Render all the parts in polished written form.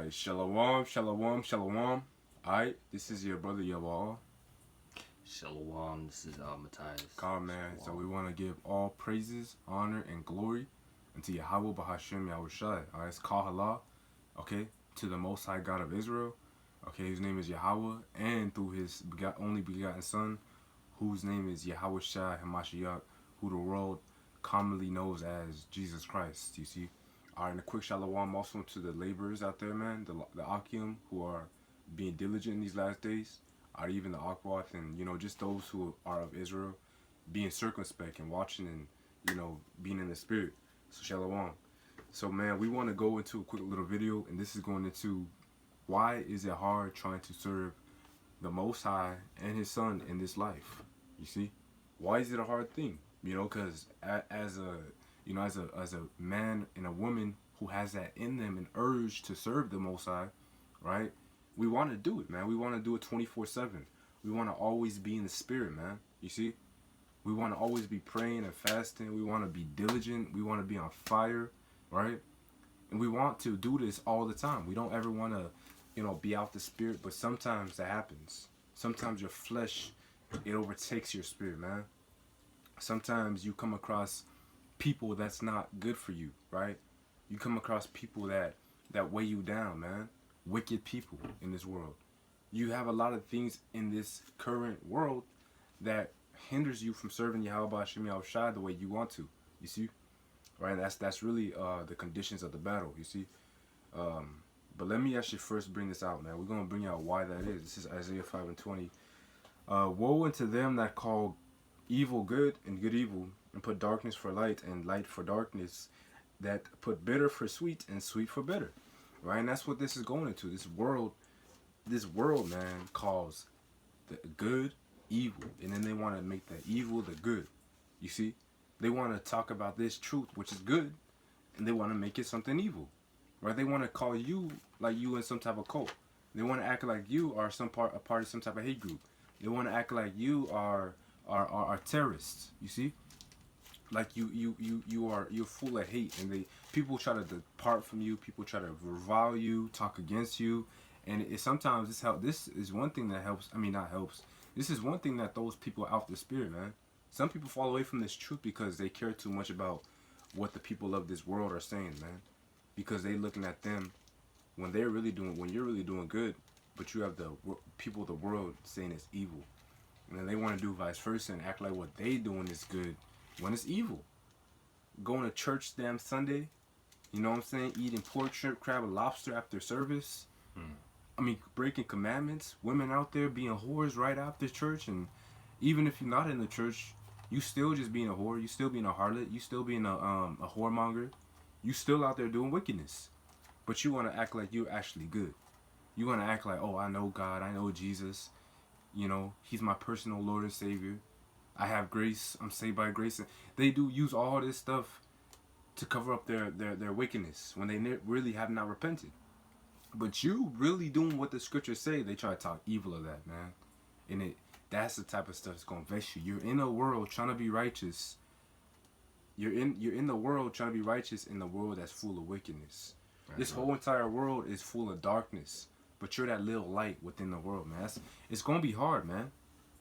Shalom, shalom, shalom. Alright, this is your brother Yabal. Shalom, this is Matthias. Come man. So we want to give all praises, honor, and glory unto Yahweh Bahashem Yahushai. Alright, it's Kahala, okay, to the Most High God of Israel. Okay, his name is Yahweh, and through his only begotten Son, whose name is Yahweh Shai Hamashiach, who the world commonly knows as Jesus Christ. You see? Alright, and a quick shalom also to the laborers out there, man, the Akim, who are being diligent in these last days. Or even the Akwath, and just those who are of Israel, being circumspect and watching, and being in the spirit. So shalom. So man, we want to go into a quick little video, and this is going into why is it hard trying to serve the Most High and His Son in this life. You see, why is it a hard thing? Because as a man and a woman who has that in them, an urge to serve the Most High, right? We want to do it, man. We want to do it 24/7. We want to always be in the spirit, man. You see? We want to always be praying and fasting. We want to be diligent. We want to be on fire, right? And we want to do this all the time. We don't ever want to, be out the spirit, but sometimes that happens. Sometimes your flesh, it overtakes your spirit, man. Sometimes you come across people that's not good for you, right? You come across people that weigh you down, man. Wicked people in this world. You have a lot of things in this current world that hinders you from serving Yahweh Hashem Yahushai the way you want to. You see? Right? That's really the conditions of the battle, you see? But let me actually first bring this out, man. We're going to bring out why that is. This is Isaiah 5:20. Woe unto them that call evil good and good evil, and put darkness for light and light for darkness, that put bitter for sweet and sweet for bitter. Right? And that's what this is going into. This world, man, calls the good evil. And then they want to make the evil the good. You see? They want to talk about this truth, which is good, and they want to make it something evil. Right? They want to call you like you in some type of cult. They want to act like you are a part of some type of hate group. They want to act like you are terrorists. You see? Like you're full of hate, and people try to depart from you. People try to revile you, talk against you, and sometimes this is one thing that helps. I mean, not helps. This is one thing that throws people out the spirit, man. Some people fall away from this truth because they care too much about what the people of this world are saying, man. Because they looking at them when you're really doing good, but you have the people of the world saying it's evil, and then they want to do vice versa and act like what they doing is good when it's evil. Going to church damn Sunday, you know what I'm saying? Eating pork, shrimp, crab, and lobster after service. I mean, breaking commandments. Women out there being whores right after church, and even if you're not in the church, you still just being a whore. You still being a harlot. You still being a whoremonger. You still out there doing wickedness, but you want to act like you're actually good. You want to act like, oh, I know God, I know Jesus. He's my personal Lord and Savior. I have grace. I'm saved by grace. They do use all this stuff to cover up their wickedness when they really have not repented. But you really doing what the scriptures say, they try to talk evil of that, man. And that's the type of stuff that's gonna vex you. You're in a world trying to be righteous. You're in the world trying to be righteous in the world that's full of wickedness. Right, this whole entire world is full of darkness. But you're that little light within the world, man. It's gonna be hard, man.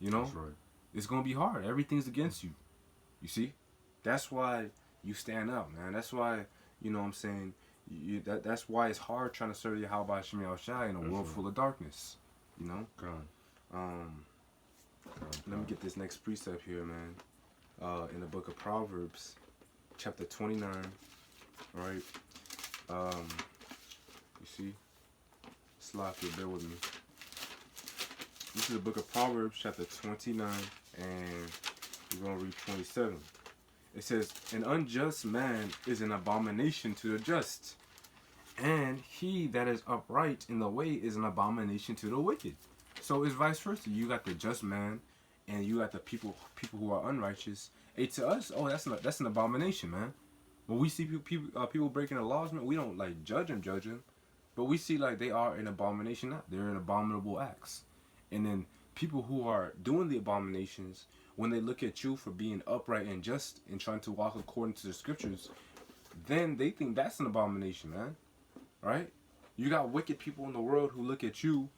That's right. It's gonna be hard. Everything's against you. You see? That's why you stand up, man. That's why, what I'm saying, that's why it's hard trying to serve Yahweh Hashem Yahushai in a world full of darkness. Let me get this next precept here, man. In the book of Proverbs, chapter 29, right? You see? Slide here, bear with me. This is the book of Proverbs, chapter 29, and we're going to read 27. It says, an unjust man is an abomination to the just, and he that is upright in the way is an abomination to the wicked. So it's vice versa. You got the just man, and you got the people who are unrighteous. Hey, to us, oh, that's an abomination, man. When we see people breaking the laws, man, we don't like judge them, but we see like they are an abomination. They're an abominable acts. And then people who are doing the abominations, when they look at you for being upright and just and trying to walk according to the scriptures, then they think that's an abomination, man. Right? You got wicked people in the world who look at you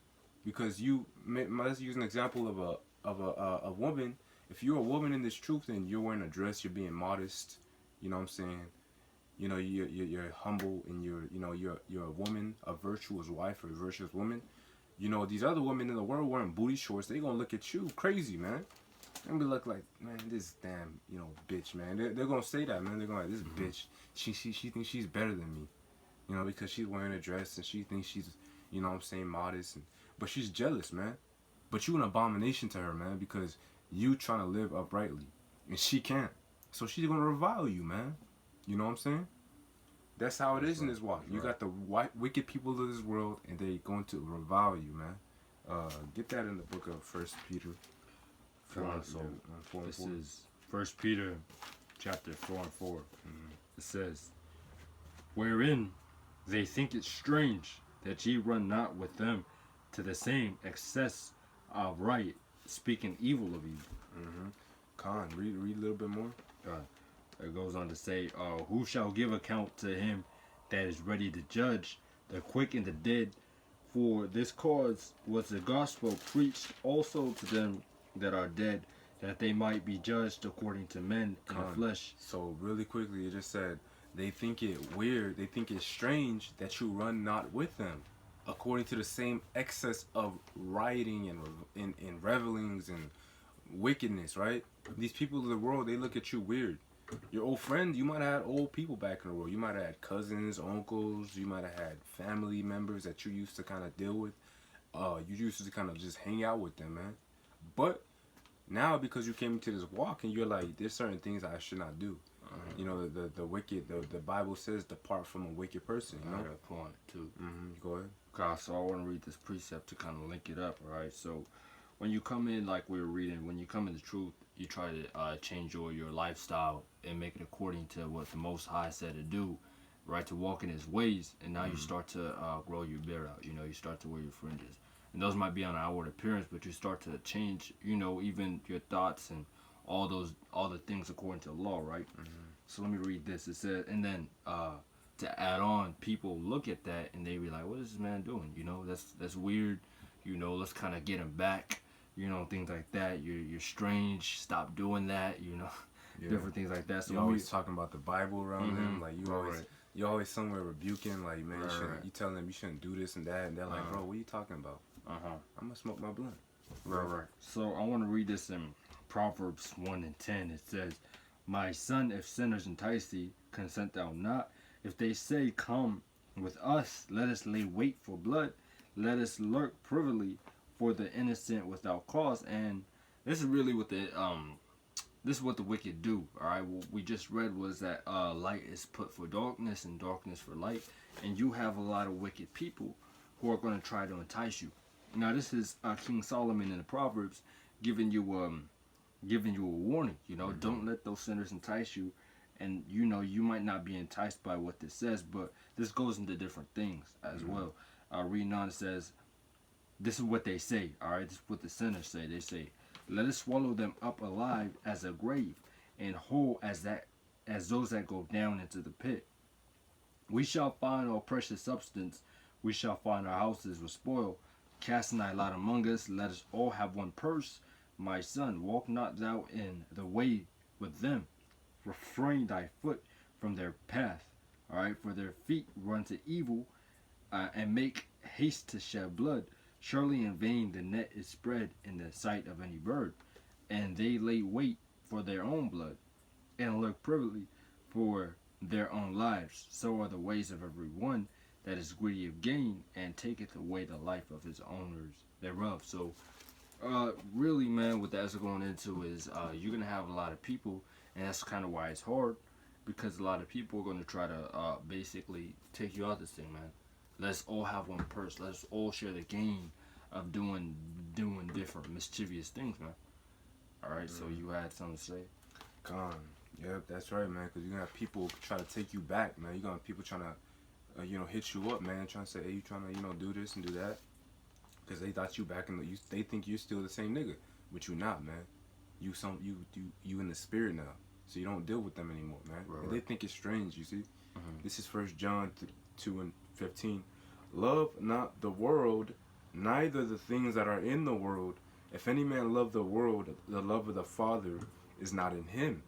because let's use an example of a woman. If you're a woman in this truth, then you're wearing a dress, you're being modest. You know what I'm saying? You know, you're humble, and you're a woman, a virtuous wife, or a virtuous woman. You know, these other women in the world wearing booty shorts, they gonna look at you crazy, man. And be look like, man, this damn, bitch, man. They're gonna say that, man. They're gonna like, this bitch, she thinks she's better than me, because she's wearing a dress and she thinks she's, what I'm saying, modest, but she's jealous, man. But you an abomination to her, man, because you trying to live uprightly, and she can't. So she's gonna revile you, man. You know what I'm saying? That's how it is in this walk. You got the wicked people of this world, and they going to revile you, man. Get that in the book of First Peter. This is First Peter, chapter 4 and 4. It says, "Wherein they think it strange that ye run not with them to the same excess of right, speaking evil of you." Khan, read a little bit more. It goes on to say, "Who shall give account to him that is ready to judge the quick and the dead? For this cause was the gospel preached also to them that are dead, that they might be judged according to men in the flesh." So really quickly, it just said, they think it weird, they think it strange that you run not with them, according to the same excess of rioting and in revelings and wickedness, right? These people of the world, they look at you weird. Your old friend, you might have had old people back in the world. You might have had cousins, uncles. You might have had family members that you used to kind of deal with. You used to kind of just hang out with them, man. But now, because you came into this walk and you're like, there's certain things I should not do. The wicked, the Bible says, depart from a wicked person. You know, I got a point too. Go ahead. Okay, so I want to read this precept to kind of link it up, right? So, when you come in, like we were reading, when you come in the truth, you try to change your lifestyle and make it according to what the Most High said to do, right? To walk in His ways, and now you start to grow your beard out. You start to wear your fringes, and those might be on an outward appearance, but you start to change, even your thoughts and all the things according to the law, right? So let me read this. It says, and then to add on, people look at that and they be like, "What is this man doing? That's weird. Let's kind of get him back." Things like that. You're strange. Stop doing that. Different things like that. So you're always talking about the Bible around them. Like you always somewhere rebuking. Like, man, you telling them you shouldn't do this and that, and they're like, "Bro, what are you talking about?" I'm gonna smoke my blunt. Right. So I want to read this in Proverbs 1:10. It says, "My son, if sinners entice thee, consent thou not. If they say, come with us, let us lay wait for blood. Let us lurk privily for the innocent without cause." And this is really what this is what the wicked do. All right, what we just read was that light is put for darkness and darkness for light, and you have a lot of wicked people who are going to try to entice you. Now, this is King Solomon in the Proverbs giving you a warning. Don't let those sinners entice you, and you might not be enticed by what this says, but this goes into different things as well. Reading on, it says, this is what they say. All right, this is what the sinners say. They say, "Let us swallow them up alive as a grave, and whole as those that go down into the pit. We shall find our precious substance. We shall find our houses with spoil. Cast thy lot among us. Let us all have one purse. My son, walk not thou in the way with them. Refrain thy foot from their path." All right, "For their feet run to evil, and make haste to shed blood. Surely in vain the net is spread in the sight of any bird, and they lay wait for their own blood, and look privily for their own lives. So are the ways of every one that is greedy of gain, and taketh away the life of his owners thereof." So really, man, what that's going into is you're going to have a lot of people, and that's kind of why it's hard, because a lot of people are going to try to basically take you out this thing, man. Let's all have one purse. Let's all share the gain of doing different mischievous things, man. All right, so you had something to say? Yep, that's right, man, because you're going to have people try to take you back, man. You're going to have people trying to, hit you up, man, trying to say, "Hey, you trying to, do this and do that." Because they thought you back they think you're still the same nigga, but you not, man. You in the spirit now, so you don't deal with them anymore, man. Right. And they think it's strange, you see. This is 1 John 2:15. Love not the world, neither the things that are in the world. If any man love the world, the love of the Father is not in him.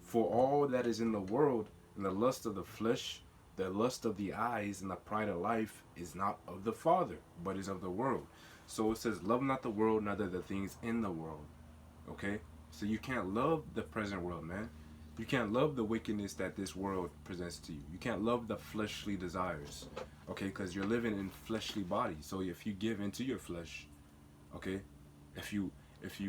For all that is in the world, and the lust of the flesh, the lust of the eyes, and the pride of life, is not of the Father, but is of the world. So it says, love not the world, neither the things in the world. Okay? So you can't love the present world, man. You can't love the wickedness that this world presents to you. You can't love the fleshly desires, okay? Because you're living in fleshly body. So if you give into your flesh, okay, if you if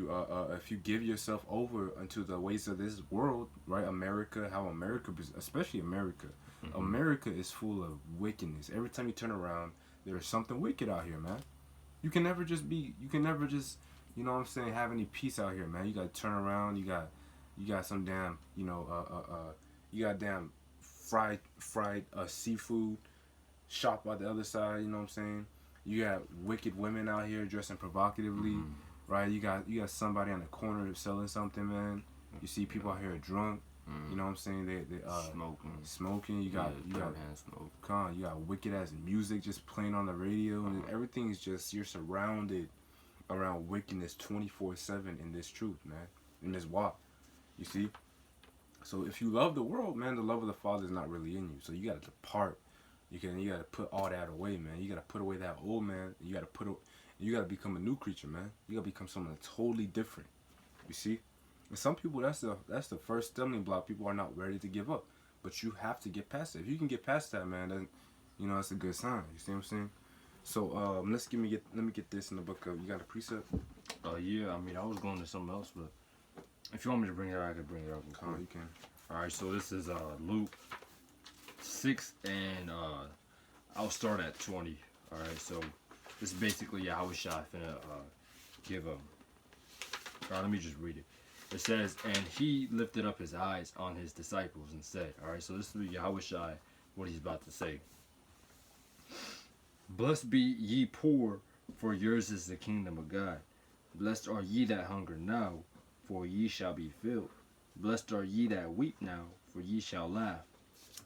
you give yourself over unto the ways of this world, right? America, how America, especially America, America is full of wickedness. Every time you turn around, there's something wicked out here, man. You can never just be. You can never just, you know what I'm saying, have any peace out here, man. You gotta turn around. You got some damn, you got damn fried seafood shop on the other side. You know what I'm saying? You got wicked women out here dressing provocatively, right? You got somebody on the corner selling something, man. You see people out here drunk. You know what I'm saying? They smoking. You got smoke. You got wicked ass music just playing on the radio, and everything's just, you're surrounded around wickedness 24/7 in this truth, man. In this walk. You see? So if you love the world, man, the love of the Father is not really in you. So you gotta depart. You gotta put all that away, man. You gotta put away that old man. You gotta become a new creature, man. You gotta become someone that's totally different. You see? And some people, that's the first stumbling block. People are not ready to give up. But you have to get past it. If you can get past that, man, then that's a good sign. You see what I'm saying? So let me get this in the book of, you got a precept? Yeah, I mean, I was going to something else, but if you want me to bring it out, I can bring it up. You can. All right, so this is Luke 6, and I'll start at 20. All right, so this is basically Yahushua finna give a. All right, let me just read it. It says, and he lifted up his eyes on his disciples and said, all right, so this is Yahushua, what he's about to say. Blessed be ye poor, for yours is the kingdom of God. Blessed are ye that hunger now, for ye shall be filled. Blessed are ye that weep now, for ye shall laugh.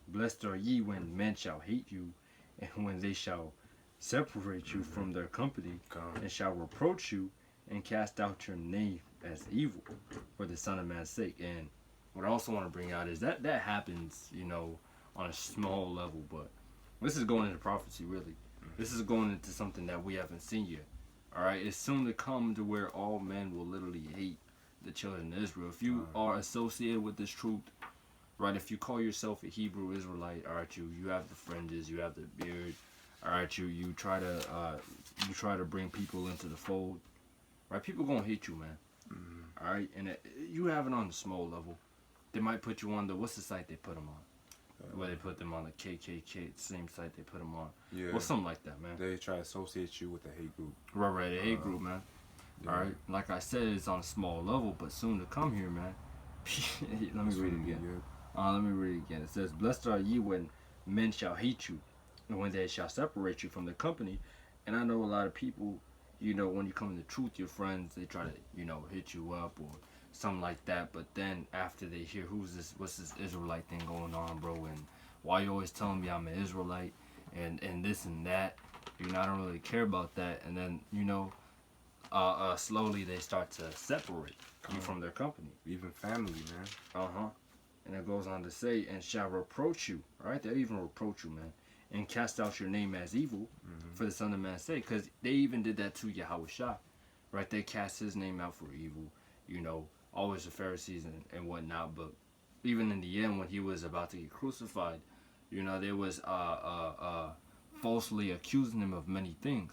Blessed are ye when men shall hate you, and when they shall separate you from their company, and shall reproach you, and cast out your name as evil, for the Son of Man's sake. And what I also want to bring out is that happens, on a small level, but this is going into prophecy, really. This is going into something that we haven't seen yet. All right, it's soon to come to where all men will literally hate the children of Israel. If you are associated with this truth, right? If you call yourself a Hebrew Israelite, all right, you have the fringes, you have the beard, all right, you try to bring people into the fold, right? People gonna hate you, man. All right, and you have it on the small level. They might put you on what's the site they put them on? Where they put them on the KKK, same site they put them on. Yeah. Well, something like that, man. They try to associate you with the hate group. Right, the hate group, man. Yeah. All right, like I said, it's on a small level, but soon to come here, man. Let me read it again. Let me read it again. It says, blessed are ye when men shall hate you, and when they shall separate you from the company. And I know a lot of people, when you come to the truth, your friends, they try to, hit you up or something like that, but then after they hear what's this Israelite thing going on, bro, and why you always telling me I'm an Israelite and this and that, I don't really care about that, and then slowly they start to separate you from their company, even family, man. And it goes on to say, and shall reproach you, all right? They'll even reproach you, man, and cast out your name as evil for the Son of Man's sake, because they even did that to Yahushua, right? They cast his name out for evil, always the Pharisees and whatnot, but even in the end, when he was about to get crucified, there was falsely accusing him of many things,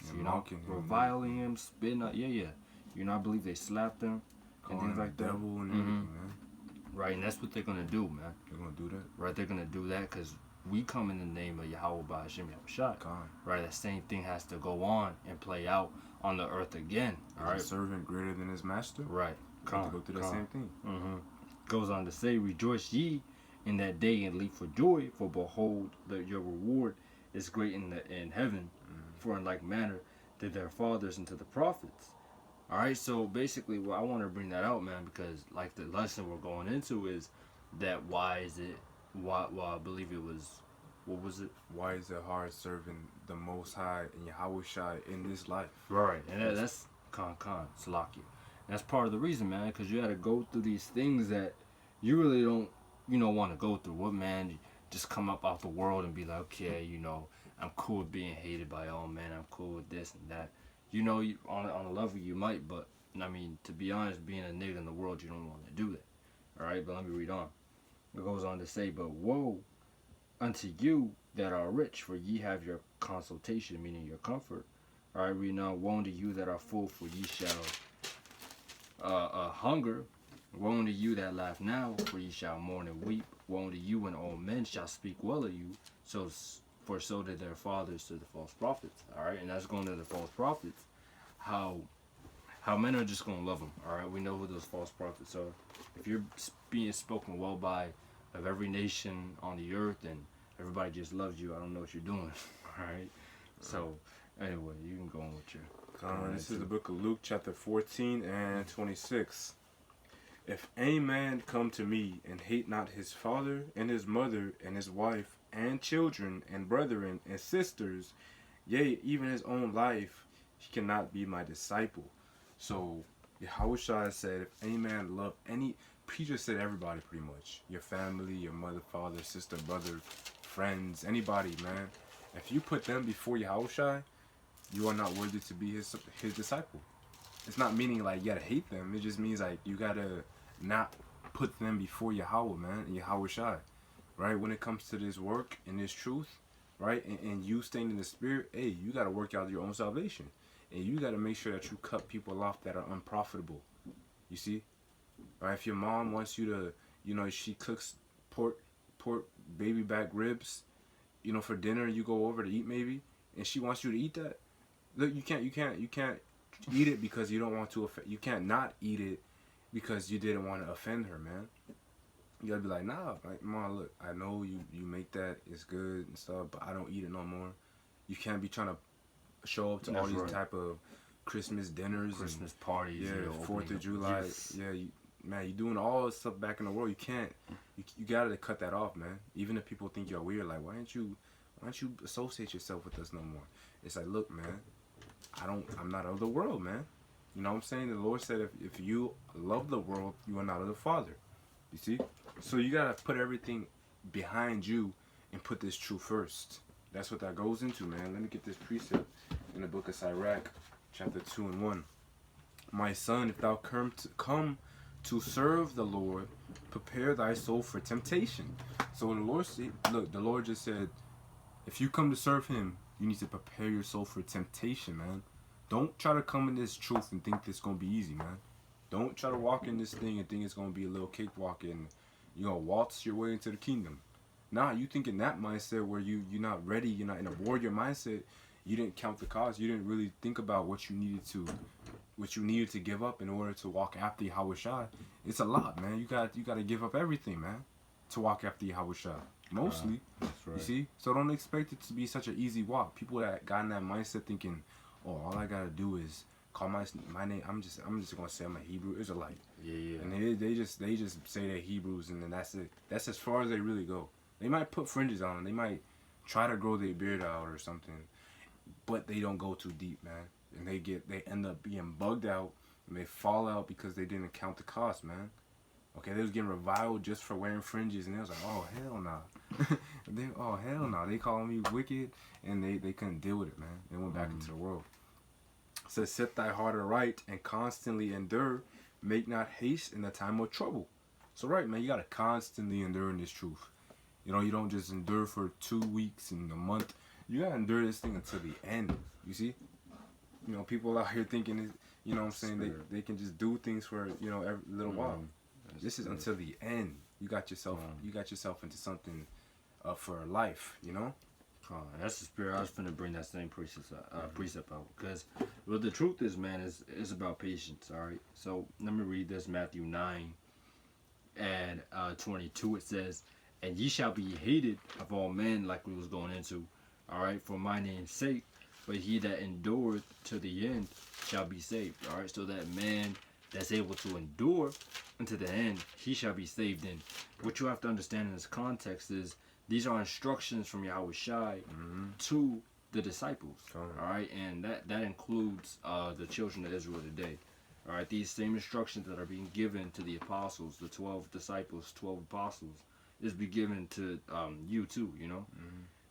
reviling him, spitting out, I believe they slapped him and things like that. Devil and everything, man. Right, and that's what they're gonna do, man. They're gonna do that. Right, they're gonna do that because we come in the name of Yahweh Ba'Hashem Yahushua. Right, that same thing has to go on and play out on the earth again. All right, a servant greater than his master. Right. Go through the same thing. Goes on to say, rejoice ye in that day and leap for joy, for behold, your reward is great in heaven. For in like manner did their fathers and to the prophets. All right, so basically, I want to bring that out, man, because like the lesson we're going into is that why I believe it was what was it? Why is it hard serving the Most High and Yahweh Shai in this life? Right, and that's con Salaki. That's part of the reason, man, because you had to go through these things that you really don't, want to go through. What man, just come up out the world and be like, okay, I'm cool with being hated by all men. I'm cool with this and that. On a level you might, but I mean, to be honest, being a nigga in the world, you don't want to do that. All right, but let me read on. It goes on to say, but woe unto you that are rich, for ye have your consultation, meaning your comfort. All right, read on. Woe unto you that are full, for ye shall hunger. Woe unto you that laugh now, for ye shall mourn and weep. Woe unto you when all men shall speak well of you, for so did their fathers to the false prophets. All right, and that's going to the false prophets. How men are just going to love them. All right, we know who those false prophets are. If you're being spoken well by of every nation on the earth and everybody just loves you, I don't know what you're doing. All right, so anyway, you can go on with your. This is the book of Luke, chapter 14 and 26. If any man come to me and hate not his father and his mother and his wife and children and brethren and sisters, yea, even his own life, he cannot be my disciple. So Yahushua said, if any man love he just said everybody pretty much. Your family, your mother, father, sister, brother, friends, anybody, man. If you put them before Yahushua, you are not worthy to be his disciple. It's not meaning like you gotta hate them. It just means like you gotta not put them before Yahweh, man, and Yahushua. Right? When it comes to this work and this truth, right, and you staying in the spirit, hey, you gotta work out your own salvation. And you gotta make sure that you cut people off that are unprofitable. You see? Right? If your mom wants you to, she cooks pork baby back ribs, for dinner, you go over to eat maybe, and she wants you to eat that. Look, you can't eat it because you don't want to offend. You can't not eat it because you didn't want to offend her, man. You gotta be like, nah, like, Mom, look, I know you make that, it's good and stuff, but I don't eat it no more. You can't be trying to show up to all these type of Christmas dinners, Christmas parties, yeah, 4th of July, yeah, you're doing all this stuff back in the world. You can't, you gotta cut that off, man. Even if people think you're weird, like, why don't you associate yourself with us no more? It's like, look, man, I'm not of the world, man. You know what I'm saying? The Lord said, if you love the world, you are not of the Father. You see? So you gotta put everything behind you and put this truth first. That's what that goes into, man. Let me get this precept in the book of Sirach, chapter 2 and 1. My son, if thou come to serve the Lord, prepare thy soul for temptation. So the Lord said, look, the Lord just said, if you come to serve him, you need to prepare your soul for temptation, man. Don't try to come in this truth and think it's going to be easy, man. Don't try to walk in this thing and think it's going to be a little cakewalk and, waltz your way into the kingdom. Nah, you think in that mindset where you're not ready, you're not in a warrior mindset, you didn't count the cost. You didn't really think about what you needed to give up in order to walk after Yahushua. It's a lot, man. You got to give up everything, man, to walk after Yahushua. Mostly, that's right. You see? So don't expect it to be such an easy walk. People that got in that mindset thinking, oh, all I gotta do is call my name. I'm just gonna say I'm a Hebrew Israelite. Yeah. And they just say they're Hebrews, and then that's it. That's as far as they really go. They might put fringes on. They might try to grow their beard out or something, but they don't go too deep, man. And they end up being bugged out, and they fall out because they didn't count the cost, man. Okay, they was getting reviled just for wearing fringes, and they was like, oh, hell nah. They calling me wicked, and they couldn't deal with it, man. They went back into the world. It says, set thy heart aright and constantly endure. Make not haste in the time of trouble. So, right, man, you got to constantly endure in this truth. You don't just endure for 2 weeks and a month. You got to endure this thing until the end, you see? People out here thinking, what I'm saying, they can just do things for, every little while. This is until the end. You got yourself into something for life, That's the spirit. I was finna bring that same precept out because the truth is, man, is about patience. All right. So let me read this. Matthew 9 and 22. It says, "And ye shall be hated of all men," like we was going into. All right, for my name's sake. But he that endureth to the end shall be saved. All right. So that man that's able to endure unto the end, he shall be saved. And what you have to understand in this context is These are instructions from Yahweh Shai to the disciples. All right, and that includes the children of Israel today. All right, these same instructions that are being given to the apostles, the 12 disciples, 12 apostles, is be given to you too. You know.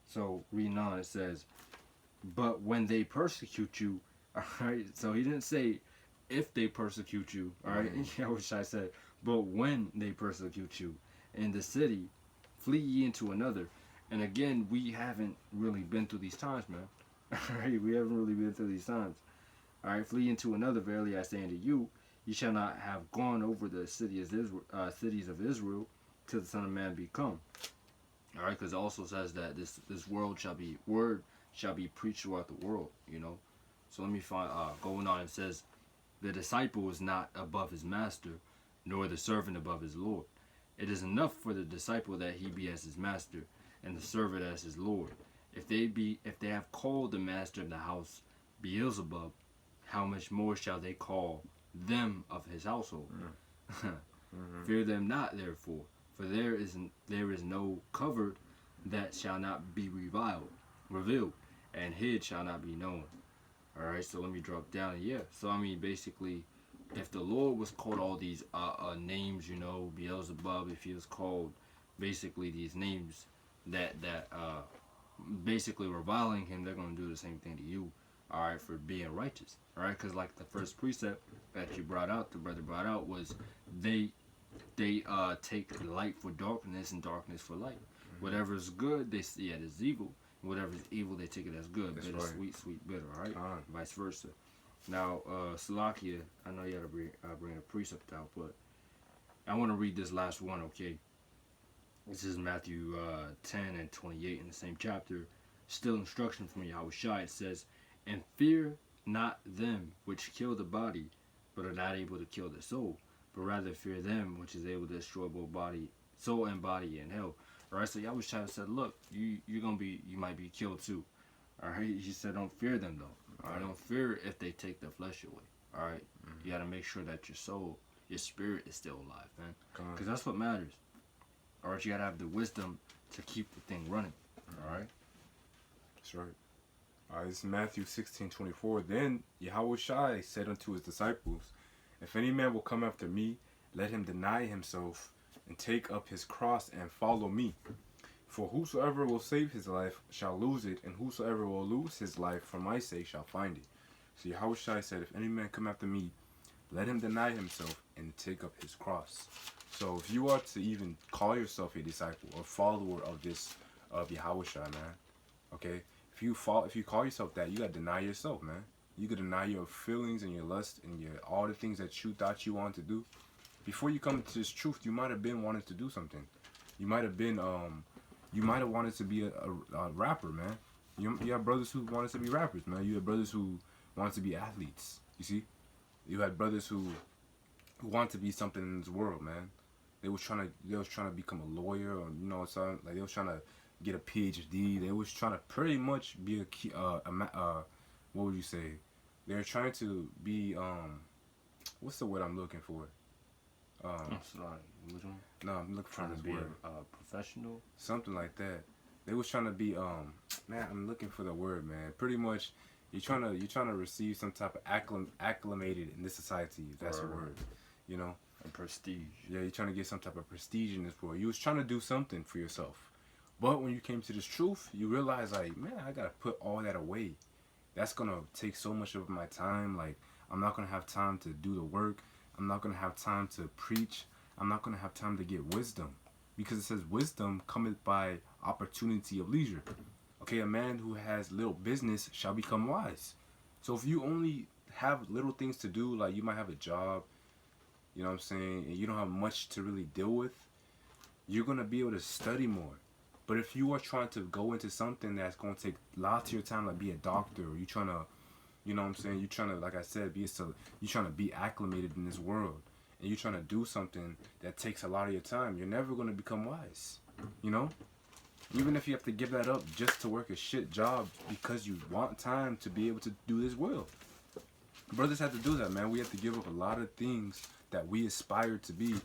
So reading on, it says, "But when they persecute you," all right. So he didn't say if they persecute you. All right. I wish I said, "But when they persecute you in the city, flee ye into another." And again, we haven't really been through these times, man. All right, we haven't really been through these times. All right, flee into another. Verily I say unto you, ye shall not have gone over the cities of Israel till the Son of Man be come. All right, because it also says that this word shall be preached throughout the world. You know, so let me find going on. It says, the disciple is not above his master, nor the servant above his Lord. It is enough for the disciple that he be as his master, and the servant as his Lord. If they have called the master of the house Beelzebub, how much more shall they call them of his household? Fear them not, therefore, for there is no covered that shall not be revealed, and hid shall not be known. All right, so let me drop down. Yeah, so I mean, basically, if the Lord was called all these names, you know, Beelzebub, if he was called basically these names that basically reviling him, they're going to do the same thing to you, all right, for being righteous, all right? Because like the first precept that you brought out, the brother brought out, was they take light for darkness and darkness for light. Whatever is good, they see it as evil. Whatever is evil, they take it as good. That's bitter, right. sweet, sweet, bitter, all right? Vice versa. Now, Salakia, I know you had to bring a precept out, but I want to read this last one, okay? This is Matthew 10 and 28 in the same chapter. Still instruction from Yahweh Shai. It says, "And fear not them which kill the body, but are not able to kill the soul, but rather fear them which is able to destroy both body, soul and body in hell." All right, so Yahweh Shai said, look, you might be killed too. All right, he said, don't fear them though. All right, don't fear if they take the flesh away. All right, you got to make sure that your soul, your spirit is still alive, man, because that's what matters. All right, you got to have the wisdom to keep the thing running. All right. That's right. All right, this is Matthew 16:24. Then Yahweh Shai said unto his disciples, "If any man will come after me, let him deny himself and take up his cross and follow me. For whosoever will save his life shall lose it, and whosoever will lose his life for my sake shall find it." So Yahweh Shai said, if any man come after me, let him deny himself and take up his cross. So if you are to even call yourself a disciple or follower of Yahweh Shai, man, okay, if you call yourself that, you gotta deny yourself, man. You gotta deny your feelings and your lust and all the things that you thought you wanted to do. Before you come to this truth, you might have been wanting to do something. You might have been you might have wanted to be a rapper, man. You have brothers who wanted to be rappers, man. You have brothers who wanted to be athletes. You see, you had brothers who wanted to be something in this world, man. They was trying to become a lawyer, or you know, something like they was trying to get a PhD. They was trying to pretty much be what would you say? They're trying to be what's the word I'm looking for? I'm sorry. Which one? No, I'm looking for Trying to this be word. a professional. Something like that. They was trying to be man, I'm looking for the word, man. Pretty much you're trying to receive some type of acclimated in this society, if that's a word. You know? And prestige. Yeah, you're trying to get some type of prestige in this world. You was trying to do something for yourself. But when you came to this truth, you realize like, man, I gotta put all that away. That's gonna take so much of my time. Like, I'm not gonna have time to do the work. I'm not gonna have time to preach. I'm not gonna have time to get wisdom. Because it says wisdom cometh by opportunity of leisure. Okay, a man who has little business shall become wise. So if you only have little things to do, like you might have a job, you know what I'm saying, and you don't have much to really deal with, you're gonna be able to study more. But if you are trying to go into something that's gonna take lots of your time, like be a doctor, or you trying to, you know what I'm saying, you trying to, like I said, you trying to be acclimated in this world, and you're trying to do something that takes a lot of your time, you're never gonna become wise. You know? Even if you have to give that up just to work a shit job because you want time to be able to do this will. Brothers have to do that, man. We have to give up a lot of things that we aspire to be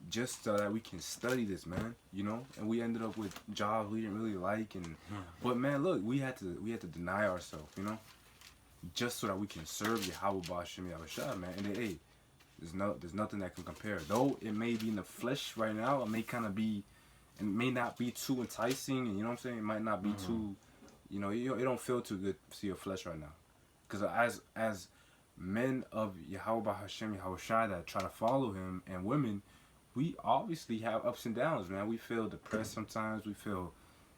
just so that we can study this, man. You know, and we ended up with jobs we didn't really like, and but man, look, we had to deny ourselves, you know, just so that we can serve Yahweh Ba'ashem Yahushua, man. And hey, there's nothing that can compare. Though it may be in the flesh right now, it may kind of be, it may not be too enticing, and you know what I'm saying. It might not be too, you know, it don't feel too good to see your flesh right now, because as men of Yahweh Hashem Yahushua that try to follow Him, and women, we obviously have ups and downs, man. We feel depressed sometimes. We feel,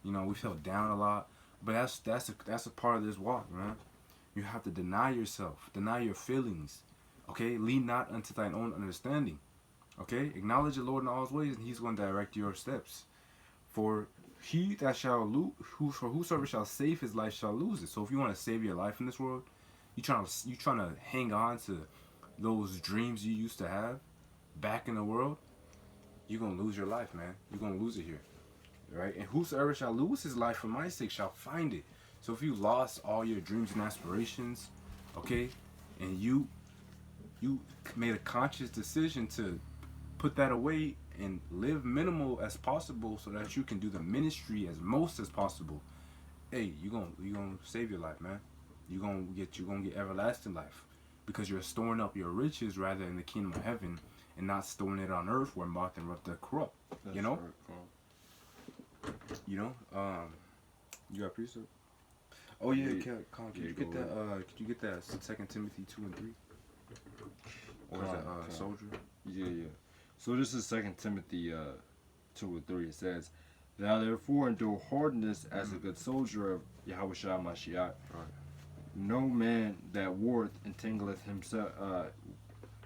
you know, we feel down a lot. But that's a part of this walk, man. You have to deny yourself, deny your feelings. Okay, lean not unto thine own understanding. Okay, acknowledge the Lord in all His ways, and He's going to direct your steps. For he that shall lose, whosoever shall save his life shall lose it. So if you want to save your life in this world, you trying to hang on to those dreams you used to have back in the world, you're gonna lose your life, man. You're gonna lose it here, right? And whosoever shall lose his life for my sake shall find it. So if you lost all your dreams and aspirations, okay, and you made a conscious decision to put that away and live minimal as possible so that you can do the ministry as most as possible, hey, you gonna save your life, man. You're gonna get everlasting life, because you're storing up your riches rather in the kingdom of heaven, and not storing it on earth where moth and rust doth corrupt. That's you know? Right, You know? You got precept? Oh yeah, Colin, could you get that 2 Timothy 2 and 3? Or is that soldier? Yeah. So this is 2 Timothy 2 and 3. It says, "Thou therefore endure hardness as a good soldier of Yahushua Mashiach. Right. No man that warreth entangleth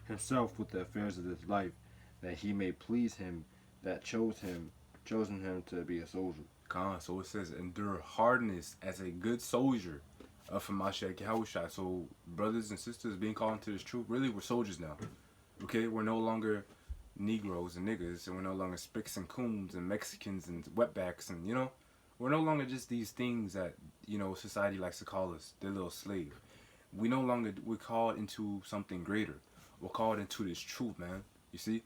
himself with the affairs of this life, that he may please him that chosen him to be a soldier." So it says, endure hardness as a good soldier of Mashiach Yahushua. So brothers and sisters being called into this truth, really we're soldiers now. Okay, we're no longer Negroes and niggas, and we're no longer spicks and coons and Mexicans and wetbacks, and you know, we're no longer just these things that, you know, society likes to call us, their little slave. We're called into something greater. We're called into this truth, man. You see?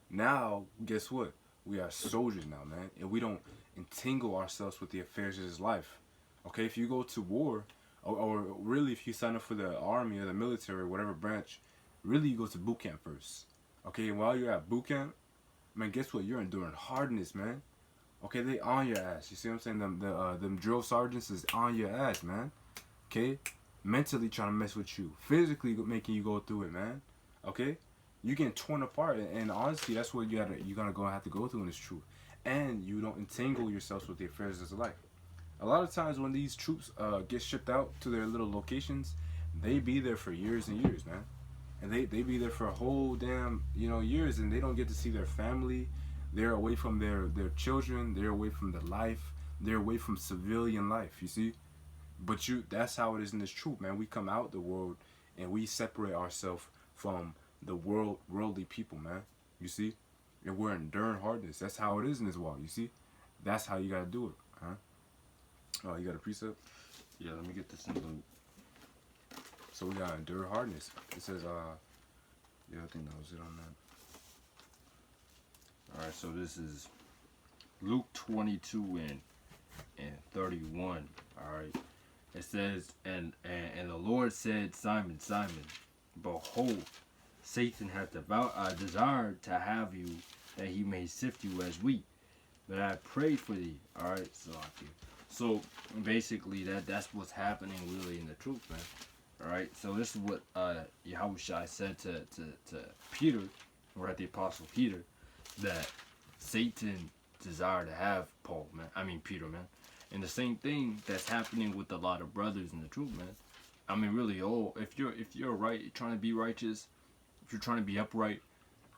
Now, guess what? We are soldiers now, man, and we don't entangle ourselves with the affairs of this life. Okay, if you go to war, or really if you sign up for the army or the military or whatever branch, really you go to boot camp first. Okay, and while you're at boot camp, man, guess what? You're enduring hardness, man. Okay, they on your ass. You see what I'm saying? Them drill sergeants is on your ass, man. Okay, mentally trying to mess with you, physically making you go through it, man. Okay, you getting torn apart, and honestly, that's what you're gonna have to go through in this truth. And you don't entangle yourselves with the affairs of life. A lot of times when these troops get shipped out to their little locations, they be there for years and years, man. And they be there for a whole damn, you know, years, and they don't get to see their family. They're away from their children. They're away from the life. They're away from civilian life, you see? But that's how it is in this truth, man. We come out the world and we separate ourselves from the worldly people, man. You see? And we're enduring hardness. That's how it is in this walk, you see? That's how you gotta do it, huh? Oh, you got a precept? Yeah, let me get this in Luke. So we gotta endure hardness. It says, yeah, I think that was it on that. Alright, so this is Luke 22 and 31. Alright. It says, and the Lord said, Simon, Simon, behold, Satan hath desired to have you, that he may sift you as wheat. But I prayed for thee. Alright, so basically that's what's happening really in the truth, man. Alright, so this is what Yahushua said to Peter, or at the Apostle Peter, that Satan desired to have Peter, man. And the same thing that's happening with a lot of brothers in the truth, man. I mean, really, if you're right, you're trying to be righteous, if you're trying to be upright,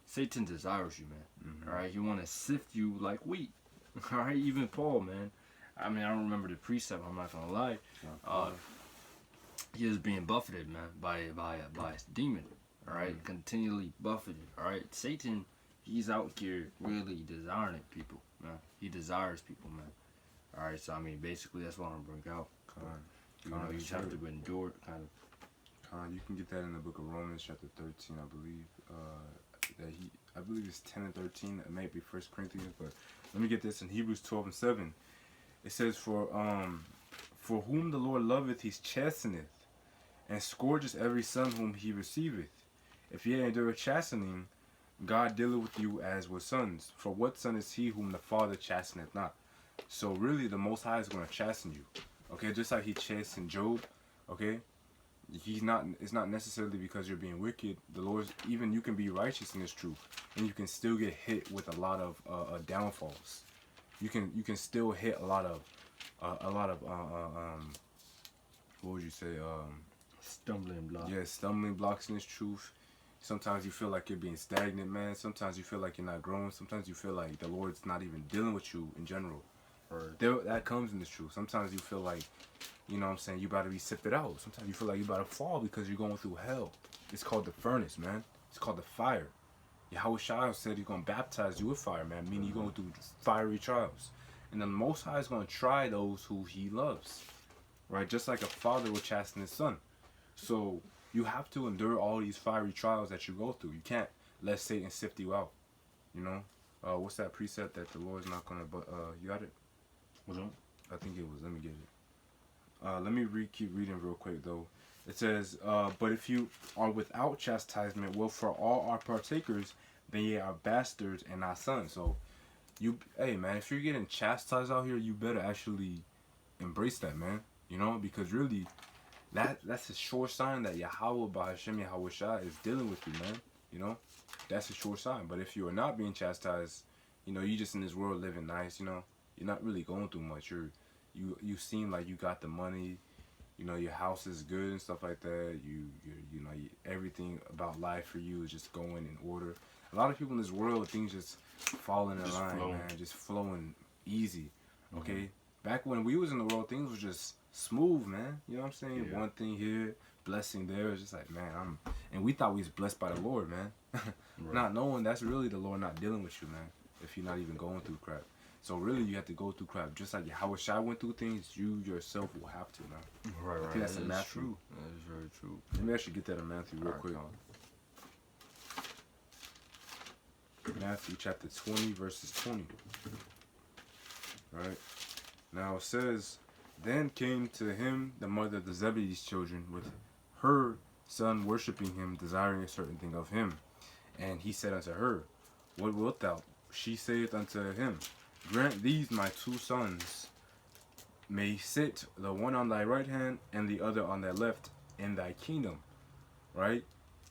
Satan desires you, man. Mm-hmm. Alright, he want to sift you like wheat. Alright, even Paul, man. I mean, I don't remember the precept, I'm not gonna lie. He is being buffeted, man, by a demon. Alright, continually buffeted. Alright, Satan, he's out here really desiring people, man. He desires people, man. Alright, so I mean, basically that's what I'm gonna bring out. You just have to endure it, kind of. You can get that in the book of Romans, chapter 13, I believe. that he, I believe it's 10 and 13. It might be First Corinthians, but let me get this in Hebrews 12 and 7. It says, for whom the Lord loveth, he chasteneth, and scourges every son whom he receiveth. If ye endure chastening, God dealeth with you as with sons. For what son is he whom the Father chasteneth not? So really, the Most High is going to chasten you. Okay, just like he chastened Job. Okay, he's not. It's not necessarily because you're being wicked. The Lord's, even you can be righteous in His truth, and you can still get hit with a lot of downfalls. You can still hit a lot of what would you say? Stumbling block. Yeah, stumbling blocks in His truth. Sometimes you feel like you're being stagnant, man. Sometimes you feel like you're not growing. Sometimes you feel like the Lord's not even dealing with you in general. Right. That comes in this truth. Sometimes you feel like, you know what I'm saying, you about to be sifted out. Sometimes you feel like you about to fall because you're going through hell. It's called the furnace, man. It's called the fire. Yahweh Shai said he's going to baptize you with fire, man. Meaning you're going through fiery trials. And the Most High is going to try those who he loves. Right? Just like a father will chasten his son. So you have to endure all these fiery trials that you go through. You can't let Satan sift you out. You know? What's that precept that the Lord's not going to... you got it? What's up? I think it was. Let me get it. Let me keep reading real quick, though. It says, but if you are without chastisement, well, for all are partakers, then ye are bastards and not sons. So, hey, man, if you're getting chastised out here, you better actually embrace that, man. You know, because really, that's a sure sign that Yahweh Bahashem Yahweh Shai is dealing with you, man. You know, that's a sure sign. But if you are not being chastised, you know, you just in this world living nice, you know, you're not really going through much. You seem like you got the money, you know, your house is good and stuff like that. You know, everything about life for you is just going in order. A lot of people in this world, things just falling in line, man, just flowing easy. Okay, back when we was in the world, things was just smooth, man. You know what I'm saying? Yeah. One thing here, blessing there. It's just like, man, and we thought we was blessed by the Lord, man. Right. Not knowing that's really the Lord not dealing with you, man. If you're not even going through crap. So really, you have to go through crap. Just like Yahweh Shai went through things, you yourself will have to, man. Right, I think that's in Matthew. true. That is very true. Let me actually get that in Matthew real quick. Matthew chapter 20, verses 20. Alright. Now it says, then came to him the mother of the Zebedee's children with her son worshiping him, desiring a certain thing of him. And he said unto her, what wilt thou? She saith unto him, grant these my two sons may sit, the one on thy right hand and the other on thy left, in thy kingdom. Right?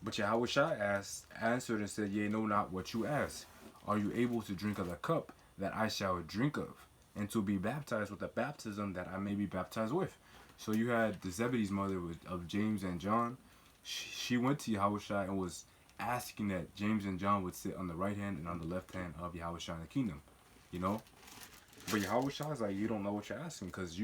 But Yahweh Shai answered and said, yea, know not what you ask. Are you able to drink of the cup that I shall drink of, and to be baptized with the baptism that I may be baptized with? So you had the Zebedee's mother of James and John. She went to Yahweh Shai and was asking that James and John would sit on the right hand and on the left hand of Yahweh Shai in the kingdom. You know? But Yahweh Shai is like, you don't know what you're asking, because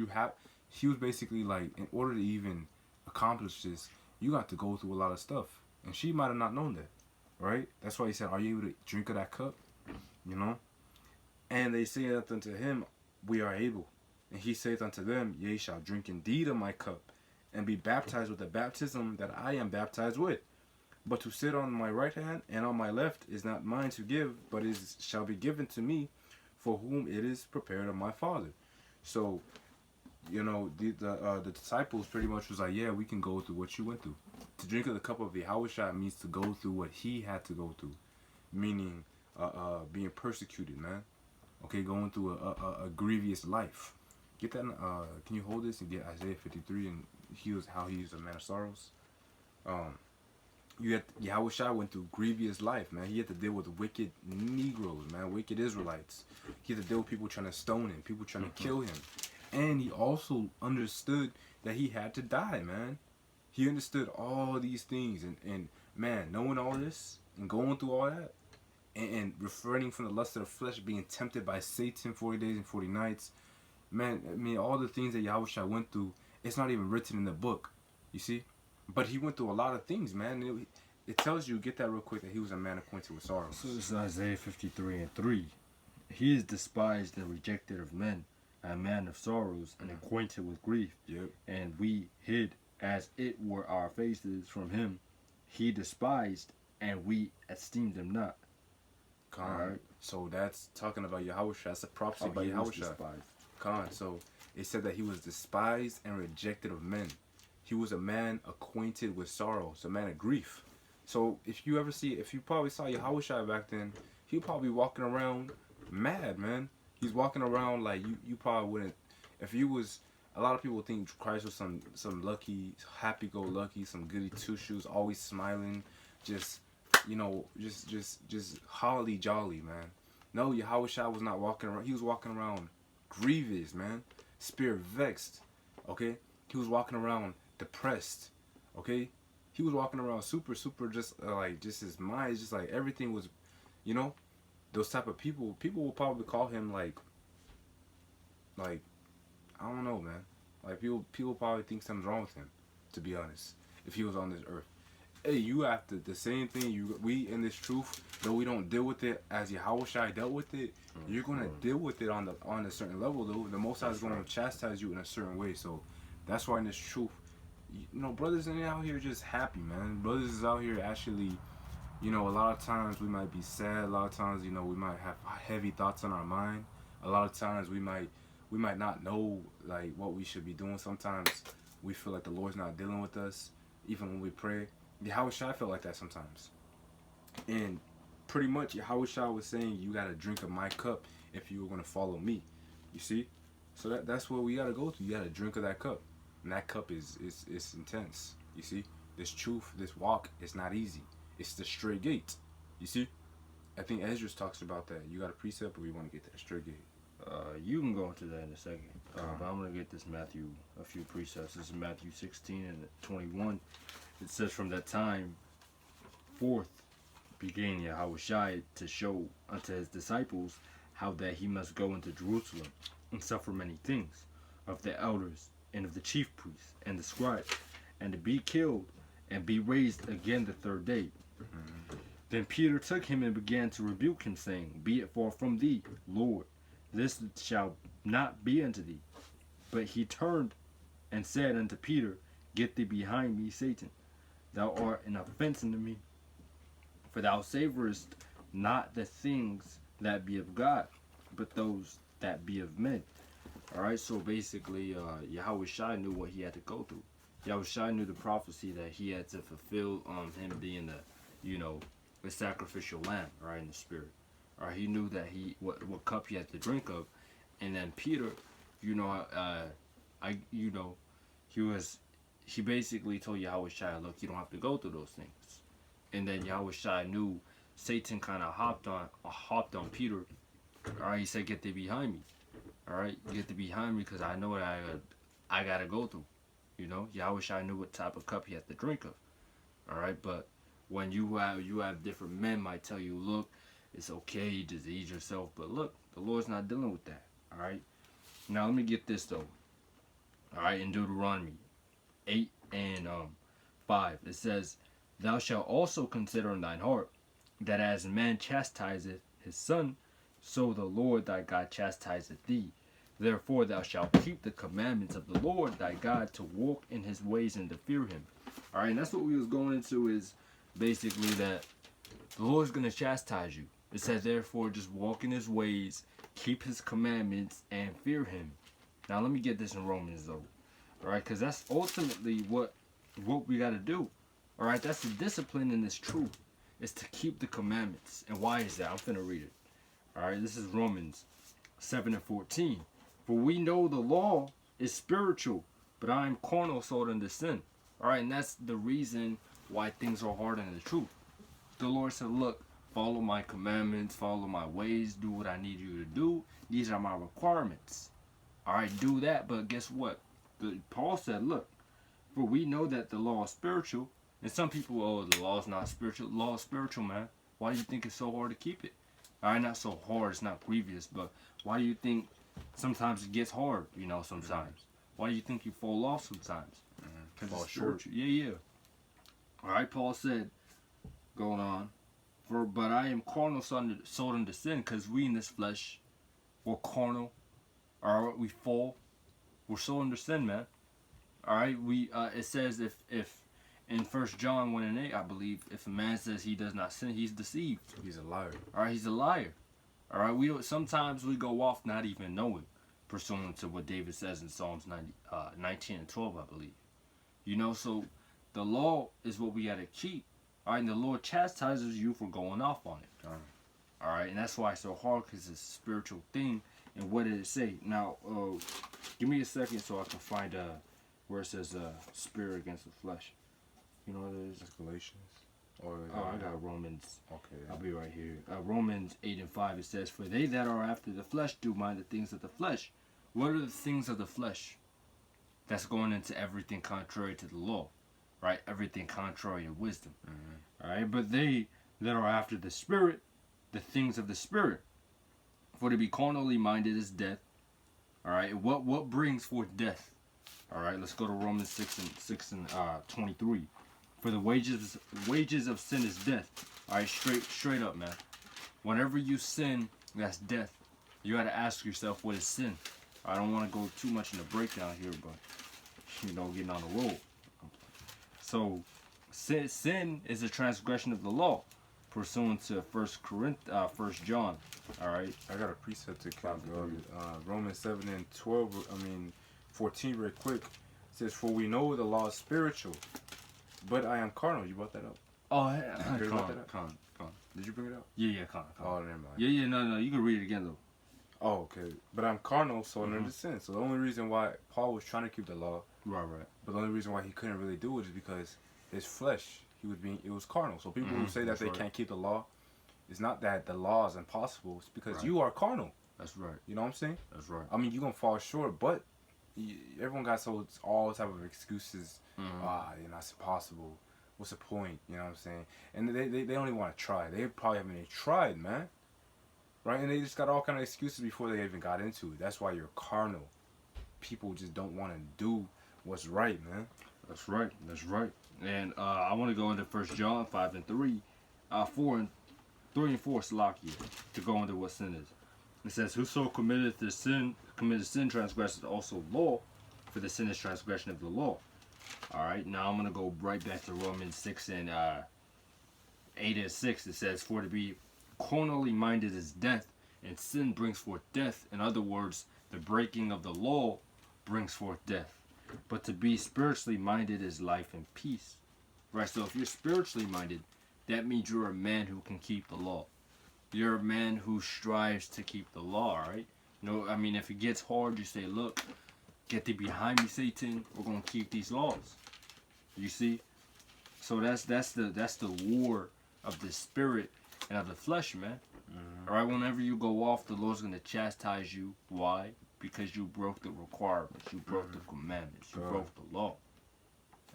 he was basically like, in order to even accomplish this, you got to go through a lot of stuff. And she might have not known that, right? That's why he said, are you able to drink of that cup? You know? And they said unto him, we are able. And he saith unto them, ye shall drink indeed of my cup, and be baptized with the baptism that I am baptized with. But to sit on my right hand and on my left is not mine to give, but shall be given to me, for whom it is prepared of my Father. So, you know, the disciples pretty much was like, yeah, we can go through what you went through. To drink of the cup of Yahweh Shai means to go through what he had to go through, meaning being persecuted, man. Okay, going through a grievous life. Get that. Can you hold this and get Isaiah 53 and how he was a man of sorrows? Yahweh Shai went through grievous life, man. He had to deal with wicked Negroes, man, wicked Israelites. He had to deal with people trying to stone him, people trying to kill him. And he also understood that he had to die, man. He understood all these things. And man, knowing all this and going through all that and refraining from the lust of the flesh, being tempted by Satan 40 days and 40 nights, man, I mean, all the things that Yahweh Shai went through, it's not even written in the book, you see? But he went through a lot of things, man. It tells you, get that real quick, that he was a man acquainted with sorrows. So this is Isaiah 53 and 3. He is despised and rejected of men, a man of sorrows and acquainted with grief. Yep. And we hid as it were our faces from him. He despised, and we esteem them not. Khan. Alright. So that's talking about Yahushua. That's a prophecy about He was Yahushua. despised. Khan. So it said that he was despised and rejected of men. He was a man acquainted with sorrows, a man of grief. So if you probably saw Yahushua back then, he was probably walking around mad, man. He's walking around like you probably wouldn't. If you was, a lot of people think Christ was some lucky, happy-go-lucky, some goody two-shoes, always smiling, just holly jolly, man. No, Yahushua was not walking around. He was walking around grievous, man, spirit vexed. Okay, he was walking around depressed. Okay, he was walking around super just just his mind, just like everything was, those type of people. People will probably call him like I don't know, man. Like people probably think something's wrong with him, to be honest, if he was on this earth. Hey, you have to the same thing. We in this truth, though we don't deal with it as Yahushua dealt with it. You're gonna deal with it on a certain level, though. The Most High is gonna chastise you in a certain way. So that's why in this truth, brothers ain't out here just happy, man. Brothers is out here actually, a lot of times we might be sad. A lot of times, we might have heavy thoughts on our mind. A lot of times we might not know like what we should be doing. Sometimes we feel like the Lord's not dealing with us, even when we pray. Yahushua felt like that sometimes. And pretty much Yahushua was saying, you got to drink of my cup if you were going to follow me. You see? So that's what we got to go through. You got to drink of that cup. And that cup is intense. You see? This truth, this walk is not easy. It's the straight gate. You see? I think Ezra talks about that. You got a precept, or we want to get that straight gate? You can go into that in a second. But I'm going to get this Matthew, a few precepts. This is Matthew 16 and 21. It says, from that time forth began Yahushua to show unto his disciples how that he must go into Jerusalem and suffer many things of the elders and of the chief priests and the scribes, and to be killed and be raised again the third day. Then Peter took him and began to rebuke him, saying, Be it far from thee, Lord, this shall not be unto thee. But he turned and said unto Peter, Get thee behind me, Satan. Thou art an offense unto me, for thou savorest not the things that be of God, but those that be of men. Alright, so basically, Yahushua knew what he had to go through. Yahushua knew the prophecy that he had to fulfill, him being the sacrificial lamb, right, in the spirit. Alright, he knew that what cup he had to drink of. And then Peter, he basically told Yahushua, look, you don't have to go through those things. And then Yahushua knew Satan kind of hopped on Peter. Alright, he said, get thee behind me. Alright, get thee behind me, because I know what I gotta go through. Yahushua knew what type of cup he had to drink of. Alright, but when you have different men might tell you, look, it's okay, you just ease yourself. But look, the Lord's not dealing with that. Alright, now let me get this though. Alright, in Deuteronomy 8 and 5, it says, Thou shalt also consider in thine heart, that as man chastiseth his son, so the Lord thy God chastiseth thee. Therefore thou shalt keep the commandments of the Lord thy God, to walk in his ways and to fear him. Alright, and that's what we was going into, is basically that the Lord's going to chastise you. It says, therefore, just walk in his ways, keep his commandments, and fear him. Now let me get this in Romans though. Alright, because that's ultimately what we got to do. Alright, that's the discipline in this truth, is to keep the commandments. And why is that? I'm finna read it. Alright, this is Romans 7 and 14. For we know the law is spiritual, but I am carnal, sold under sin. Alright, and that's the reason why things are hard in the truth. The Lord said, look, follow my commandments, follow my ways, do what I need you to do. These are my requirements. Alright, do that, but guess what? Paul said, look, for we know that the law is spiritual. And some people, oh, the law is not spiritual. The law is spiritual, man. Why do you think it's so hard to keep it? Alright, not so hard, it's not grievous, but why do you think sometimes it gets hard, sometimes? Why do you think you fall off sometimes? Because it's short. Yeah. Alright, Paul said, going on, but I am carnal, sold into sin, because we in this flesh, we're carnal. Alright, we fall. We're sold under sin, man. Alright, it says if in 1 John 1:8, I believe, if a man says he does not sin, he's deceived. He's a liar. All right, he's a liar. All right, we don't, sometimes we go off not even knowing, pursuant to what David says in Psalms 19:12, I believe. You know, so the law is what we got to keep. All right, and the Lord chastises you for going off on it. All right, and that's why it's so hard, because it's a spiritual thing. And what did it say? Now, give me a second so I can find where it says spirit against the flesh. You know what it is? That's Galatians. Or, I got Romans. Okay. I'll be right here. Romans 8:5, it says, "For they that are after the flesh do mind the things of the flesh." What are the things of the flesh? That's going into everything contrary to the law, right? Everything contrary to wisdom. Mm-hmm. All right, but they that are after the Spirit, the things of the Spirit. For to be carnally minded is death. All right, what brings forth death? All right, let's go to Romans 6 and 23. For the wages of sin is death. All right, straight up, man. Whenever you sin, that's death. You got to ask yourself, what is sin? I don't want to go too much in the breakdown here, but getting on the road. So, sin is a transgression of the law, pursuant to 1 John. All right. I got a precept to count. Romans 14 real quick. It says, "For we know the law is spiritual, but I am carnal." You brought that up? Oh, yeah. Con. Did you bring it up? Yeah, con. Oh, never mind. Yeah, no, you can read it again, though. Oh, okay. But I'm carnal, so under the sin. So the only reason why Paul was trying to keep the law, Right. but the only reason why he couldn't really do it is because his flesh, it was carnal. So people who say that they can't keep the law, it's not that the law is impossible. It's because you are carnal. That's right. You know what I'm saying? That's right. I mean, you're going to fall short, but everyone got all type of excuses. It's impossible. What's the point? You know what I'm saying? And they don't even want to try. They probably haven't even tried, man. Right? And they just got all kind of excuses before they even got into it. That's why you're carnal. People just don't want to do what's right, man. That's right. And I want to go into 1 John 5 and 3, 3 and 4, Salakia, to go into what sin is. It says, "Whoso committed sin, transgresseth also law, for the sin is transgression of the law." All right, now I'm going to go right back to Romans 6 and 8 and 6. It says, "For to be carnally minded is death, and sin brings forth death." In other words, the breaking of the law brings forth death. But to be spiritually minded is life and peace. Right, so if you're spiritually minded, that means you're a man who can keep the law. You're a man who strives to keep the law, right? If it gets hard, you say, "Look, get thee behind me, Satan. We're gonna keep these laws." You see? So that's the war of the spirit and of the flesh, man. All right, whenever you go off, the Lord's gonna chastise you. Why? Because you broke the requirements, you broke the commandments, you broke the law.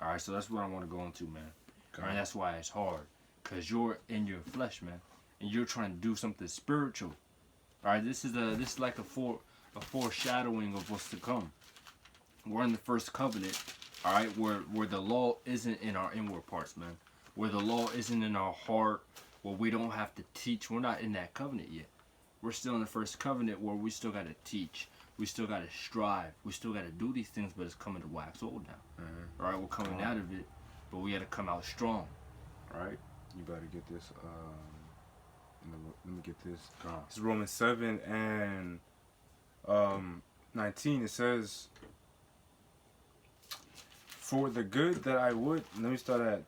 All right, so that's what I want to go into, man. All right, that's why it's hard, because you're in your flesh, man, and you're trying to do something spiritual. All right, this is like a foreshadowing of what's to come. We're in the first covenant, all right, where the law isn't in our inward parts, man, where the law isn't in our heart, where we don't have to teach. We're not in that covenant yet. We're still in the first covenant where we still got to teach. We still got to strive. We still got to do these things, but it's coming to wax old now. All right, we're coming out of it, but we got to come out strong. All right? You better get this. Let me get this. It's Romans 7 and 19. It says, "For the good that I would..." Let me start at...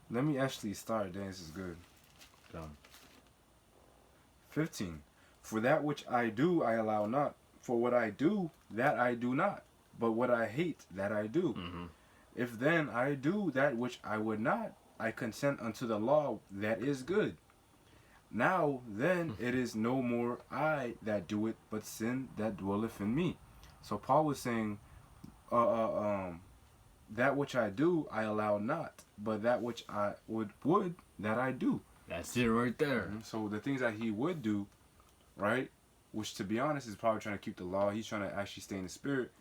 let me actually start. Then this is good. 15. "For that which I do, I allow not. For what I do, that I do not. But what I hate, that I do. If then I do that which I would not, I consent unto the law that is good. Now then it is no more I that do it, but sin that dwelleth in me." So Paul was saying, that which I do, I allow not. But that which I would that I do. That's it right there. So the things that he would do, right, which to be honest is probably trying to keep the law. He's trying to actually stay in the spirit,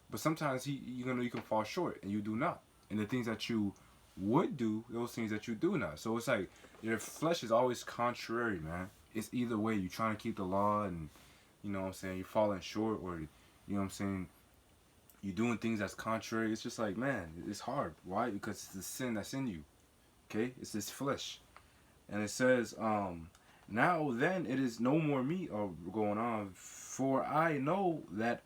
but sometimes you can fall short and you do not. And the things that you would do, those things that you do not. So it's like your flesh is always contrary, man. It's either way. You trying to keep the law and you know what I'm saying, you're falling short, or you know what I'm saying, you're doing things that's contrary. It's just like, man, it's hard. Why? Because it's the sin that's in you. Okay, it's this flesh, and it says, now then it is no more me. Or going on, for I know that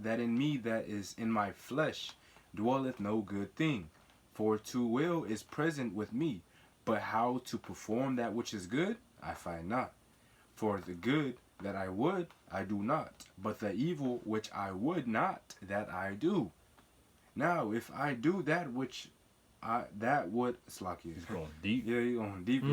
in me that is in my flesh dwelleth no good thing. For to will is present with me, but how to perform that which is good I find not. For the good that I would I do not, but the evil which I would not that I do. Now if I do that which that would Slacky. He's going deep. Yeah, you going deep.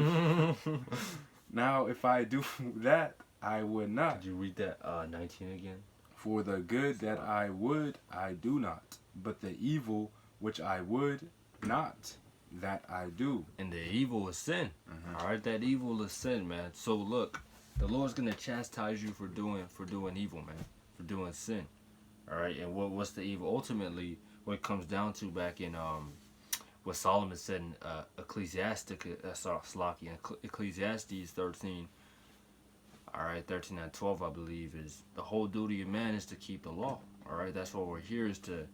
Now if I do that I would not. Could you read that 19 again? For the good that I would I do not, but the evil which I would not that I do. And the evil is sin. Mhm. All right, that evil is sin, man. So look, the Lord's gonna chastise you for doing evil, man, for doing sin. All right, and what's the evil? Ultimately, what it comes down to back in what Solomon said in Ecclesiastes 13. All right, 13 and 12, I believe, is the whole duty of man is to keep the law. All right, that's what we're here is to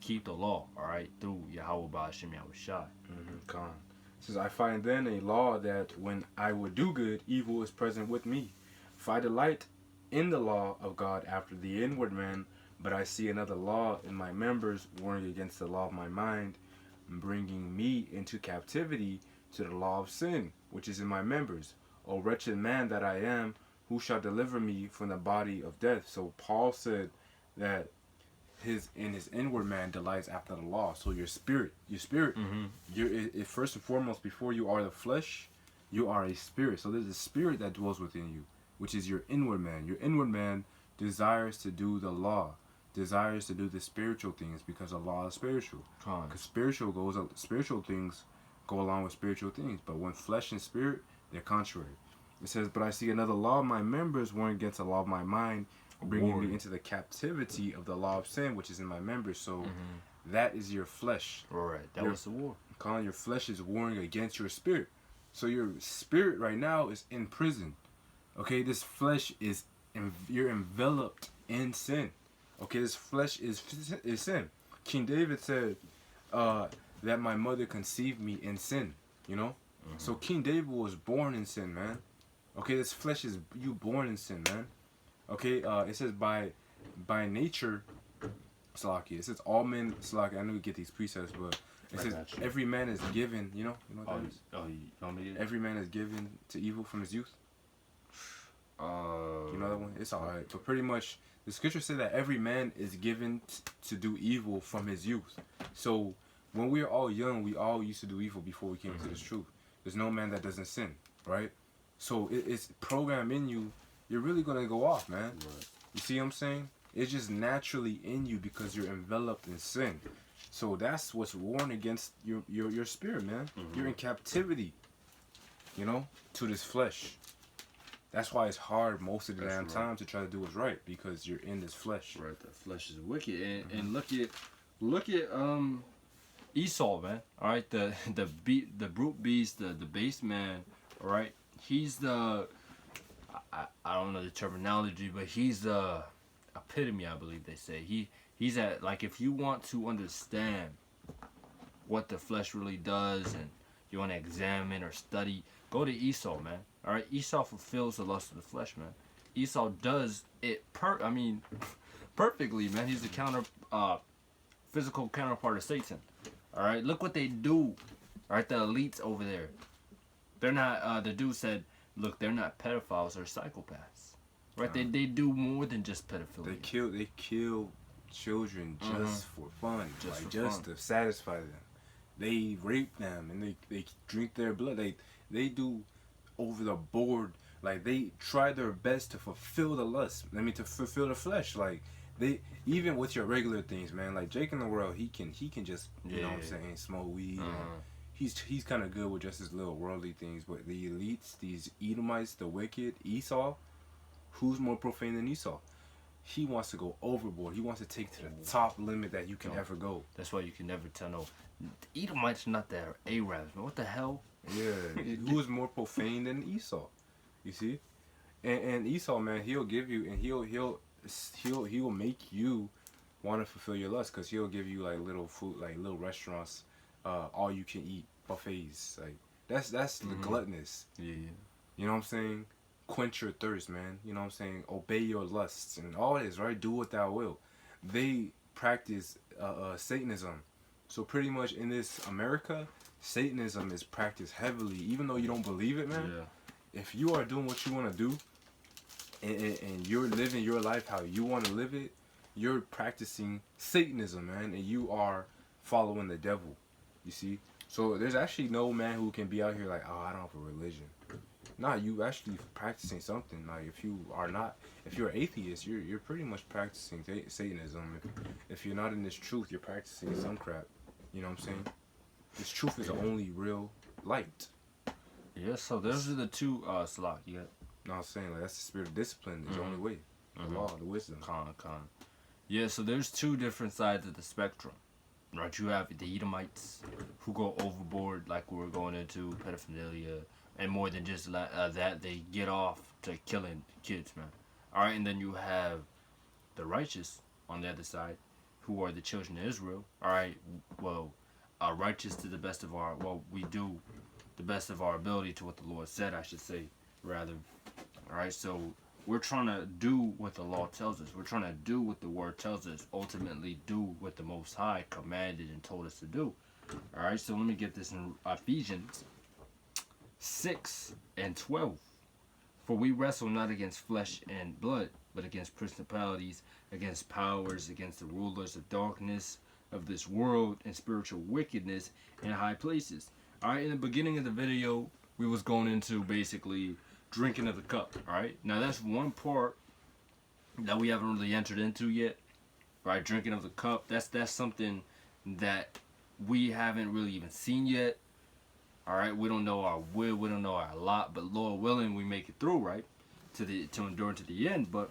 keep the law. All right, through Yahweh Ba'ashem Yahushai. Con. It says, I find then a law that when I would do good, evil is present with me. For I delight in the law of God after the inward man, but I see another law in my members, warring against the law of my mind, bringing me into captivity to the law of sin, which is in my members. O wretched man that I am, who shall deliver me from the body of death? So Paul said that his inward man delights after the law. So your spirit, you're first and foremost, before you are the flesh, you are a spirit. So there's a spirit that dwells within you, which is your inward man. Your inward man desires to do the law, desires to do the spiritual things, because the law is spiritual. Because spiritual things go along with spiritual things. But when flesh and spirit, they're contrary. It says, but I see another law of my members warring against the law of my mind, bringing me into the captivity of the law of sin, which is in my members. So that is your flesh. Right, that was the war. Colin, your flesh is warring against your spirit. So your spirit right now is in prison. Okay, this flesh is, you're enveloped in sin. Okay, this flesh is sin. King David said that my mother conceived me in sin, you know? So King David was born in sin, man. Okay, this flesh is you born in sin, man. Okay, it says by nature, Salaki. It says all men, Salaki. I know we get these precepts, but it says every man is given. You know what that is? You know me? Every man is given to evil from his youth. You know that one? It's alright. But pretty much, the scripture said that every man is given to do evil from his youth. So when we were all young, we all used to do evil before we came to this truth. There's no man that doesn't sin, right? So it's programmed in you. You're really gonna go off, man. Right. You see what I'm saying? It's just naturally in you because you're enveloped in sin. So that's what's warring against your spirit, man. You're in captivity, you know, to this flesh. That's why it's hard most of the damn time to try to do what's right, because you're in this flesh. Right, the flesh is wicked, and look at Esau, man. All right, the brute beast, the base man. All right, he's the I don't know the terminology, but he's the epitome, I believe they say. He's at, like, if you want to understand what the flesh really does and you want to examine or study, go to Esau, man. All right, Esau fulfills the lust of the flesh, man. Esau does it perfectly, man. He's the physical counterpart of Satan. All right, look what they do. All right, the elites over there. They're not. The dude said, "Look, they're not pedophiles; they're psychopaths." Right? They do more than just pedophilia. They kill children just for fun, just to satisfy them. They rape them and they drink their blood. They do over the board. Like, they try their best to fulfill the lust. I mean, to fulfill the flesh. Like, they, even with your regular things, man. Like, Jake in the world, he can just, you know what I'm saying, smoke weed. He's kind of good with just his little worldly things. But the elites, these Edomites, the wicked, Esau, who's more profane than Esau? He wants to go overboard. He wants to take to the top limit that you can ever go. That's why you can never tell no. Edomites not the Arabs, man. What the hell? Yeah, who is more profane than Esau? You see, and Esau, man, he'll give you, and he'll make you want to fulfill your lust, because he'll give you like little food, like little restaurants, all you can eat buffets. Like that's the gluttonous. Yeah. You know what I'm saying? Quench your thirst, man. You know what I'm saying? Obey your lusts and all this, right? Do what thou will. They practice Satanism. So pretty much in this America, Satanism is practiced heavily, even though you don't believe it, man. Yeah. If you are doing what you want to do, and you're living your life how you want to live it, you're practicing Satanism, man, and you are following the devil. You see? So there's actually no man who can be out here like, oh, I don't have a religion. Nah, you actually practicing something. Like if you are not, if you're an atheist, you're pretty much practicing Satanism. If you're not in this truth, you're practicing some crap. You know what I'm saying? This truth is the only real light. Yeah, so those are the two Salak. You got. You know what I'm saying? Like that's the spirit of discipline. Is the only way. The law, the wisdom. Con. Yeah, so there's two different sides of the spectrum. Right, you have the Edomites who go overboard, like we're going into pedophilia, and more than just that, they get off to killing kids, man. All right, and then you have the righteous on the other side, who are the children of Israel. All right, well, righteous to the best of our, we do the best of our ability to what the Lord said, I should say, rather. All right, so we're trying to do what the law tells us. We're trying to do what the word tells us. Ultimately, do what the Most High commanded and told us to do. All right, so let me get this in Ephesians 6:12. For we wrestle not against flesh and blood, but against principalities, against powers, against the rulers of darkness of this world, and spiritual wickedness in high places. All right, in the beginning of the video, we was going into basically drinking of the cup. All right, now that's one part that we haven't really entered into yet. Right, drinking of the cup. That's something that we haven't really even seen yet. All right, we don't know our will, we don't know our lot, but Lord willing, we make it through, right, to endure to the end. But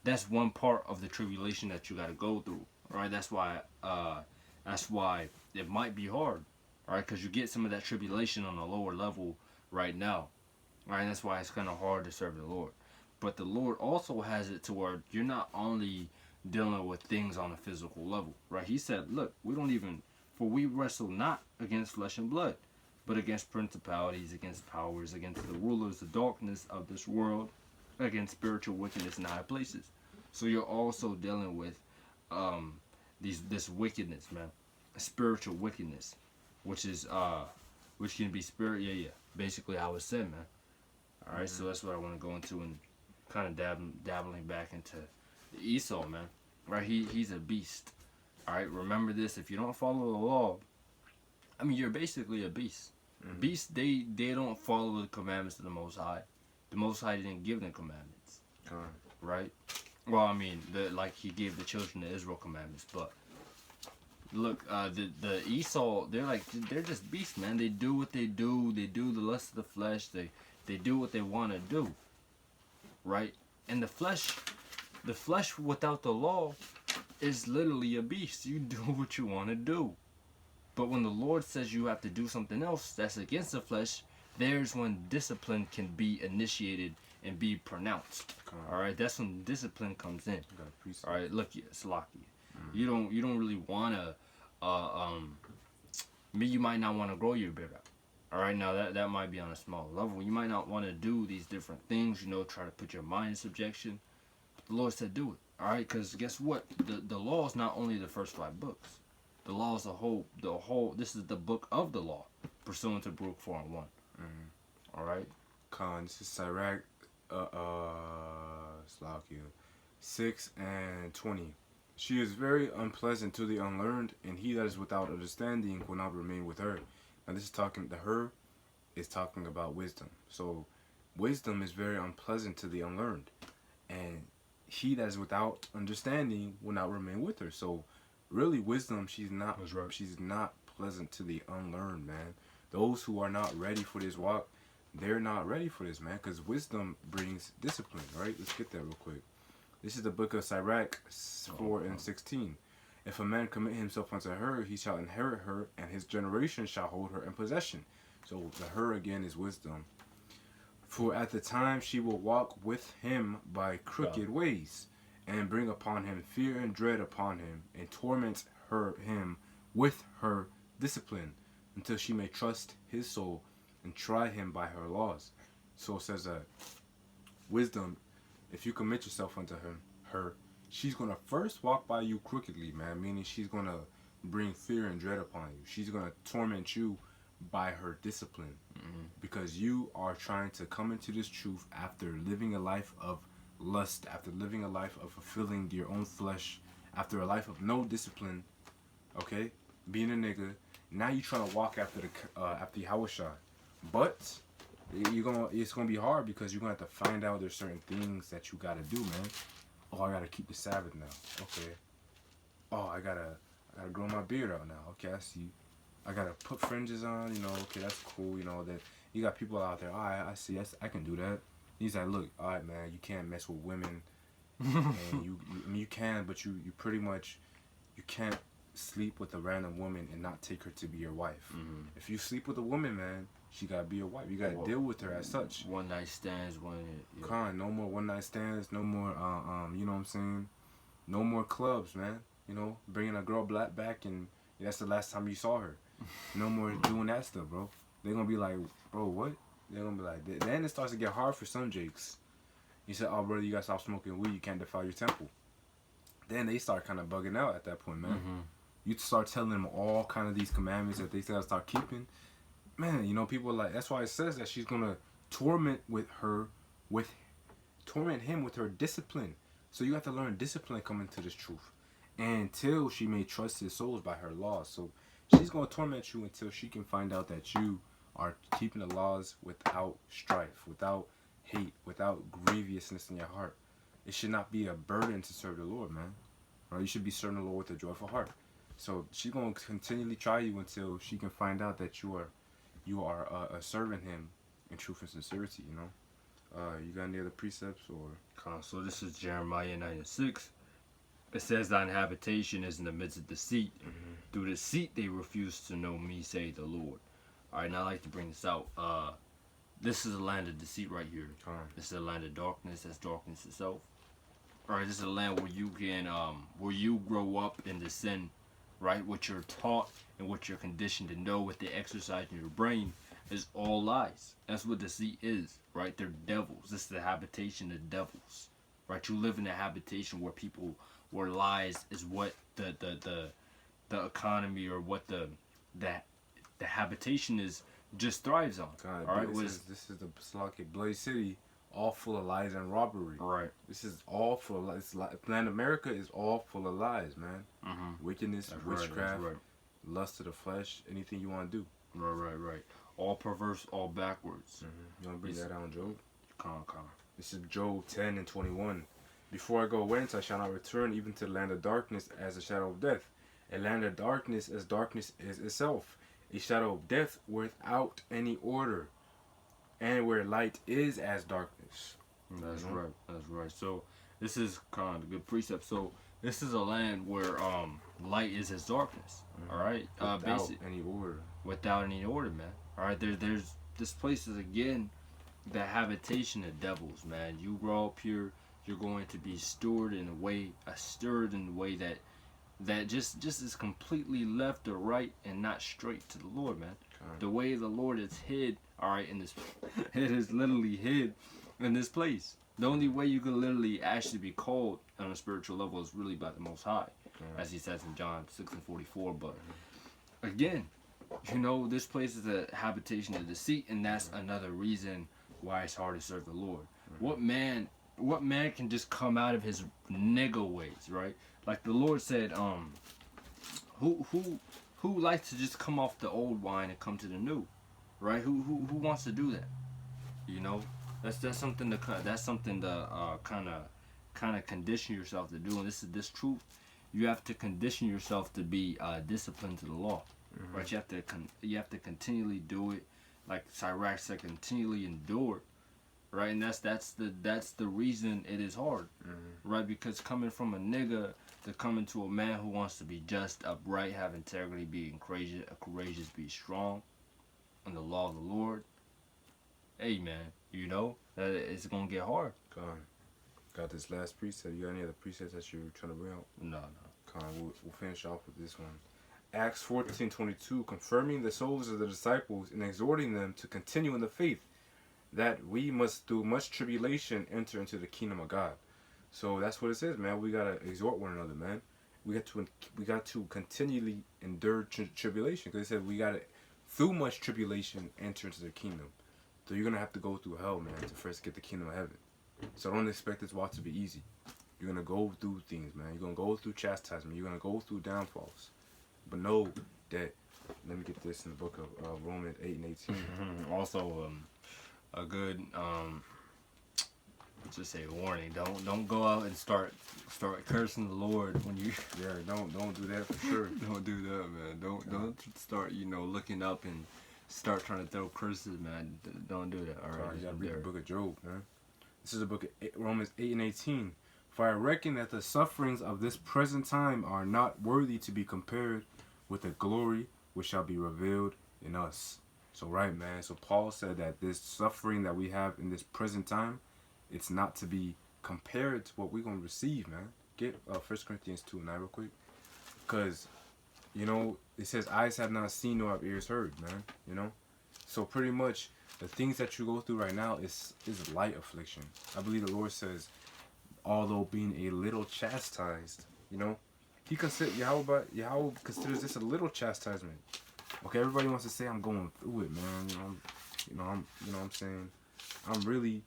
that's one part of the tribulation that you got to go through. All right, that's why it might be hard. All right, because you get some of that tribulation on a lower level right now. All right, that's why it's kind of hard to serve the Lord. But the Lord also has it to where you're not only dealing with things on a physical level, right? He said, look, for we wrestle not against flesh and blood, but against principalities, against powers, against the rulers of darkness of this world, against spiritual wickedness in high places. So you're also dealing with this wickedness, man, spiritual wickedness, which can be spirit. Yeah. Basically, how it's said, man. All right, so that's what I want to go into and kind of dabbling back into Esau, man. Right, he's a beast. All right, remember this: if you don't follow the law, I mean, you're basically a beast. Beasts, they don't follow the commandments of the Most High. The Most High didn't give them commandments, right? Well, I mean, like he gave the children of Israel commandments, but look, the Esau, they're just beasts, man. They do what they do. They do the lust of the flesh. They do what they want to do, right? And the flesh without the law is literally a beast. You do what you want to do. But when the Lord says you have to do something else that's against the flesh, there's when discipline can be initiated and be pronounced. All right, that's when discipline comes in. All right, look, Salaki, you don't really wanna, you might not want to grow your beard out. All right, now that might be on a small level. You might not want to do these different things. Try to put your mind in subjection. But the Lord said do it. All right, because guess what? The law is not only the first 5 books. The law is the whole. This is the book of the law, pursuant to Baruch 4:1. All right. This is Sirach, Slakia, 6:20. She is very unpleasant to the unlearned, and he that is without understanding will not remain with her. Now this is talking to her, is talking about wisdom. So, wisdom is very unpleasant to the unlearned, and he that is without understanding will not remain with her. So, really, wisdom, she's not pleasant to the unlearned, man. Those who are not ready for this walk, they're not ready for this, man, because wisdom brings discipline, right? Let's get that real quick. This is the book of Sirach 4:16. If a man commit himself unto her, he shall inherit her, and his generation shall hold her in possession. So the her again is wisdom. For at the time she will walk with him by crooked ways, and bring upon him fear and dread upon him, and torment him with her discipline, until she may trust his soul and try him by her laws. So it says that wisdom, if you commit yourself unto her, she's gonna first walk by you crookedly, man. Meaning she's gonna bring fear and dread upon you. She's gonna torment you by her discipline, because you are trying to come into this truth after living a life of lust, after living a life of fulfilling your own flesh, after a life of no discipline. Okay, being a nigga. Now you trying to walk after after Yahushua, but it's gonna be hard, because you're gonna have to find out there's certain things that you gotta do, man. Oh, I gotta keep the Sabbath now. Okay. Oh, I gotta grow my beard out now. Okay, I see. I gotta put fringes on. Okay, that's cool. That you got people out there. All right, I see. I can do that. He's like, look, all right, man, you can't mess with women, and I mean, you can, but you pretty much, you can't sleep with a random woman and not take her to be your wife. If you sleep with a woman, man, she gotta be your wife. You gotta deal with her as such. One night stands, No more one night stands. No more, you know what I'm saying? No more clubs, man. Bringing a girl back, and that's the last time you saw her. No more doing that stuff, bro. They're gonna be like, bro, what? They're gonna be like, then it starts to get hard for some jakes. You said, oh, brother, you gotta stop smoking weed. You can't defile your temple. Then they start kind of bugging out at that point, man. You start telling them all kind of these commandments that they gotta start keeping. Man, people are like, that's why it says that she's gonna torment him with her discipline. So you have to learn discipline coming to this truth, until she may trust his souls by her laws. So she's gonna torment you until she can find out that you are keeping the laws without strife, without hate, without grievousness in your heart. It should not be a burden to serve the Lord, man. Right? You should be serving the Lord with a joyful heart. So she's gonna continually try you until she can find out that you are serving him in truth and sincerity. You got any other precepts or? So this is Jeremiah 9:6. It says, thine habitation is in the midst of deceit. Through deceit they refuse to know me, say the Lord. Alright, now I like to bring this out. This is a land of deceit right here. This is a land of darkness. That's darkness itself. Alright, this is a land where you can, where you grow up in the sin, right? What you're taught and what you're conditioned to know with the exercise in your brain is all lies. That's what deceit is, right? They're devils. This is the habitation of devils, right? You live in a habitation where lies is what the economy, or what the habitation is, just thrives on. God, all right, this is the Salaki Blaze City, all full of lies and robbery. Right. This is all full of lies. Land America is all full of lies, man. Wickedness, That's witchcraft, right. lust of the flesh, anything you want to do. Right. All perverse, all backwards. You want to bring that out, Job? Con. This is Job 10:21. Before I go whence I shall not return, even to the land of darkness as a shadow of death. A land of darkness as darkness is itself. A shadow of death without any order. And where light is as darkness. That's right. So this is kind of a good precept. So this is a land where light is as darkness. All right. Without any order. Without any order, man. All right. There's this place is again the habitation of devils, man. You grow up here, you're going to be stirred in a way that just is completely left or right and not straight to the Lord, man. The way the Lord is hid, all right, in this, it is literally hid in this place. The only way you can literally actually be called on a spiritual level is really by the Most High, as he says in John 6:44. But again, this place is a habitation of deceit, and that's another reason why it's hard to serve the Lord. What man can just come out of his nigga ways, right? Like the Lord said, who likes to just come off the old wine and come to the new, right? Who wants to do that? That's something to kind of condition yourself to do. And this truth, you have to condition yourself to be disciplined to the law, right? You have to continually do it, like Sirach said, continually endure, right? And that's the reason it is hard, right? Because coming from a nigga to coming to a man who wants to be just, upright, have integrity, be courageous, be strong, in the law of the Lord. Hey, man, that it's gonna get hard. got this last precept. You got any other precepts that you're trying to bring out? No. We'll finish off with this one. Acts 14:22, confirming the souls of the disciples and exhorting them to continue in the faith, that we must through much tribulation enter into the kingdom of God. So that's what it says, man. We gotta exhort one another, man. We got to continually endure tribulation, because it said we gotta through much tribulation enter into the kingdom. So you're gonna have to go through hell, man, to first get the kingdom of heaven. So don't expect this walk to be easy. You're gonna go through things, man. You're gonna go through chastisement. You're gonna go through downfalls. But know that, let me get this in the book of Romans 8:18. Also, a good just a warning. Don't go out and start cursing the Lord when you. Yeah, don't do that for sure. Don't do that, man. Don't start looking up and start trying to throw curses, man. Don't do that. All right. You gotta read the book of Job, man. This is the book of Romans 8:18. For I reckon that the sufferings of this present time are not worthy to be compared with the glory which shall be revealed in us. So right, man. So Paul said that this suffering that we have in this present time, it's not to be compared to what we're gonna receive, man. Get 1 Corinthians 2:9 real quick, because it says eyes have not seen nor have ears heard, man. So pretty much the things that you go through right now is light affliction. I believe the Lord says, although being a little chastised, He consider Yahweh considers this a little chastisement. Okay, everybody wants to say I'm going through it, man. I'm saying I'm really,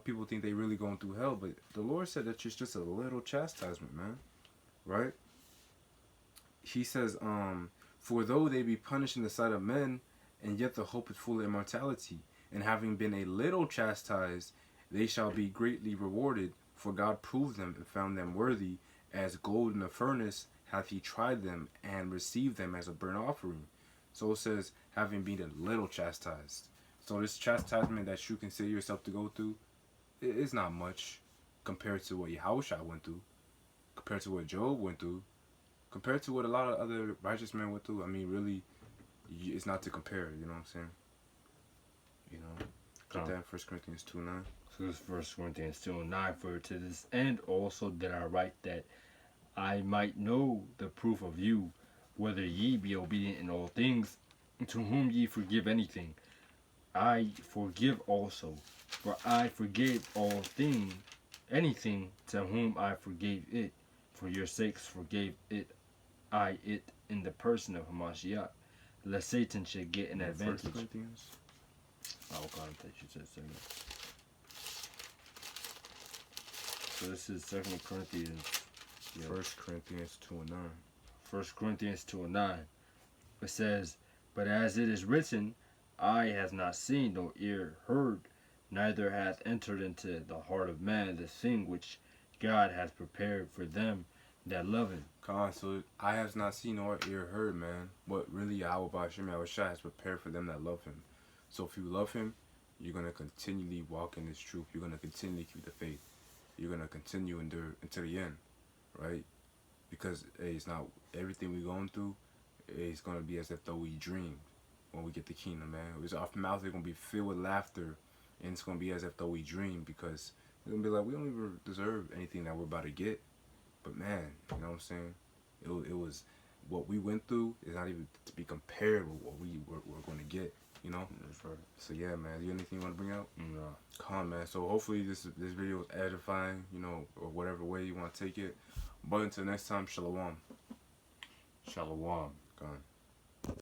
people think they really going through hell, but the Lord said that it's just a little chastisement, man. Right? He says, for though they be punished in the sight of men, and yet the hope is full of immortality, and having been a little chastised, they shall be greatly rewarded. For God proved them and found them worthy, as gold in a furnace hath He tried them, and received them as a burnt offering. So it says, having been a little chastised. So this chastisement that you consider yourself to go through, it's not much compared to what Yahushua went through, compared to what Job went through, compared to what a lot of other righteous men went through. I mean, really, it's not to compare, you know what I'm saying? Got that in 1 Corinthians 2:9. So this is 1 Corinthians 2:9. For to this end also did I write, that I might know the proof of you, whether ye be obedient in all things, to whom ye forgive anything. I forgive also, for I forgave all things, anything to whom I forgave it. For your sakes forgave it in the person of Hamashiach, lest Satan should get an advantage. 1 Corinthians? Oh, God, I thought you said second. So this is 2 Corinthians. 1 Corinthians 2:9. 1 Corinthians 2:9. It says, but as it is written, eye hath not seen, nor ear heard, neither hath entered into the heart of man the thing which God hath prepared for them that love Him. So I have not seen nor ear heard, man, what really Yahweh Ba'ashem Yahushua has prepared for them that love Him. So if you love Him, you're going to continually walk in His truth. You're going to continually keep the faith. You're going to continue endure until the end, right? Because it's not everything we're going through, it's going to be as if though we dream when we get the kingdom, man. Our mouth is going to be filled with laughter, and it's going to be as if though we dream, because we're going to be like, we don't even deserve anything that we're about to get. But man, you know what I'm saying? It was what we went through is not even to be compared with what we're going to get, That's right. So yeah, man, you got anything you want to bring out? No. Come on, man. So hopefully this video is edifying, or whatever way you want to take it. But until next time, shalom. Shalom. Gone.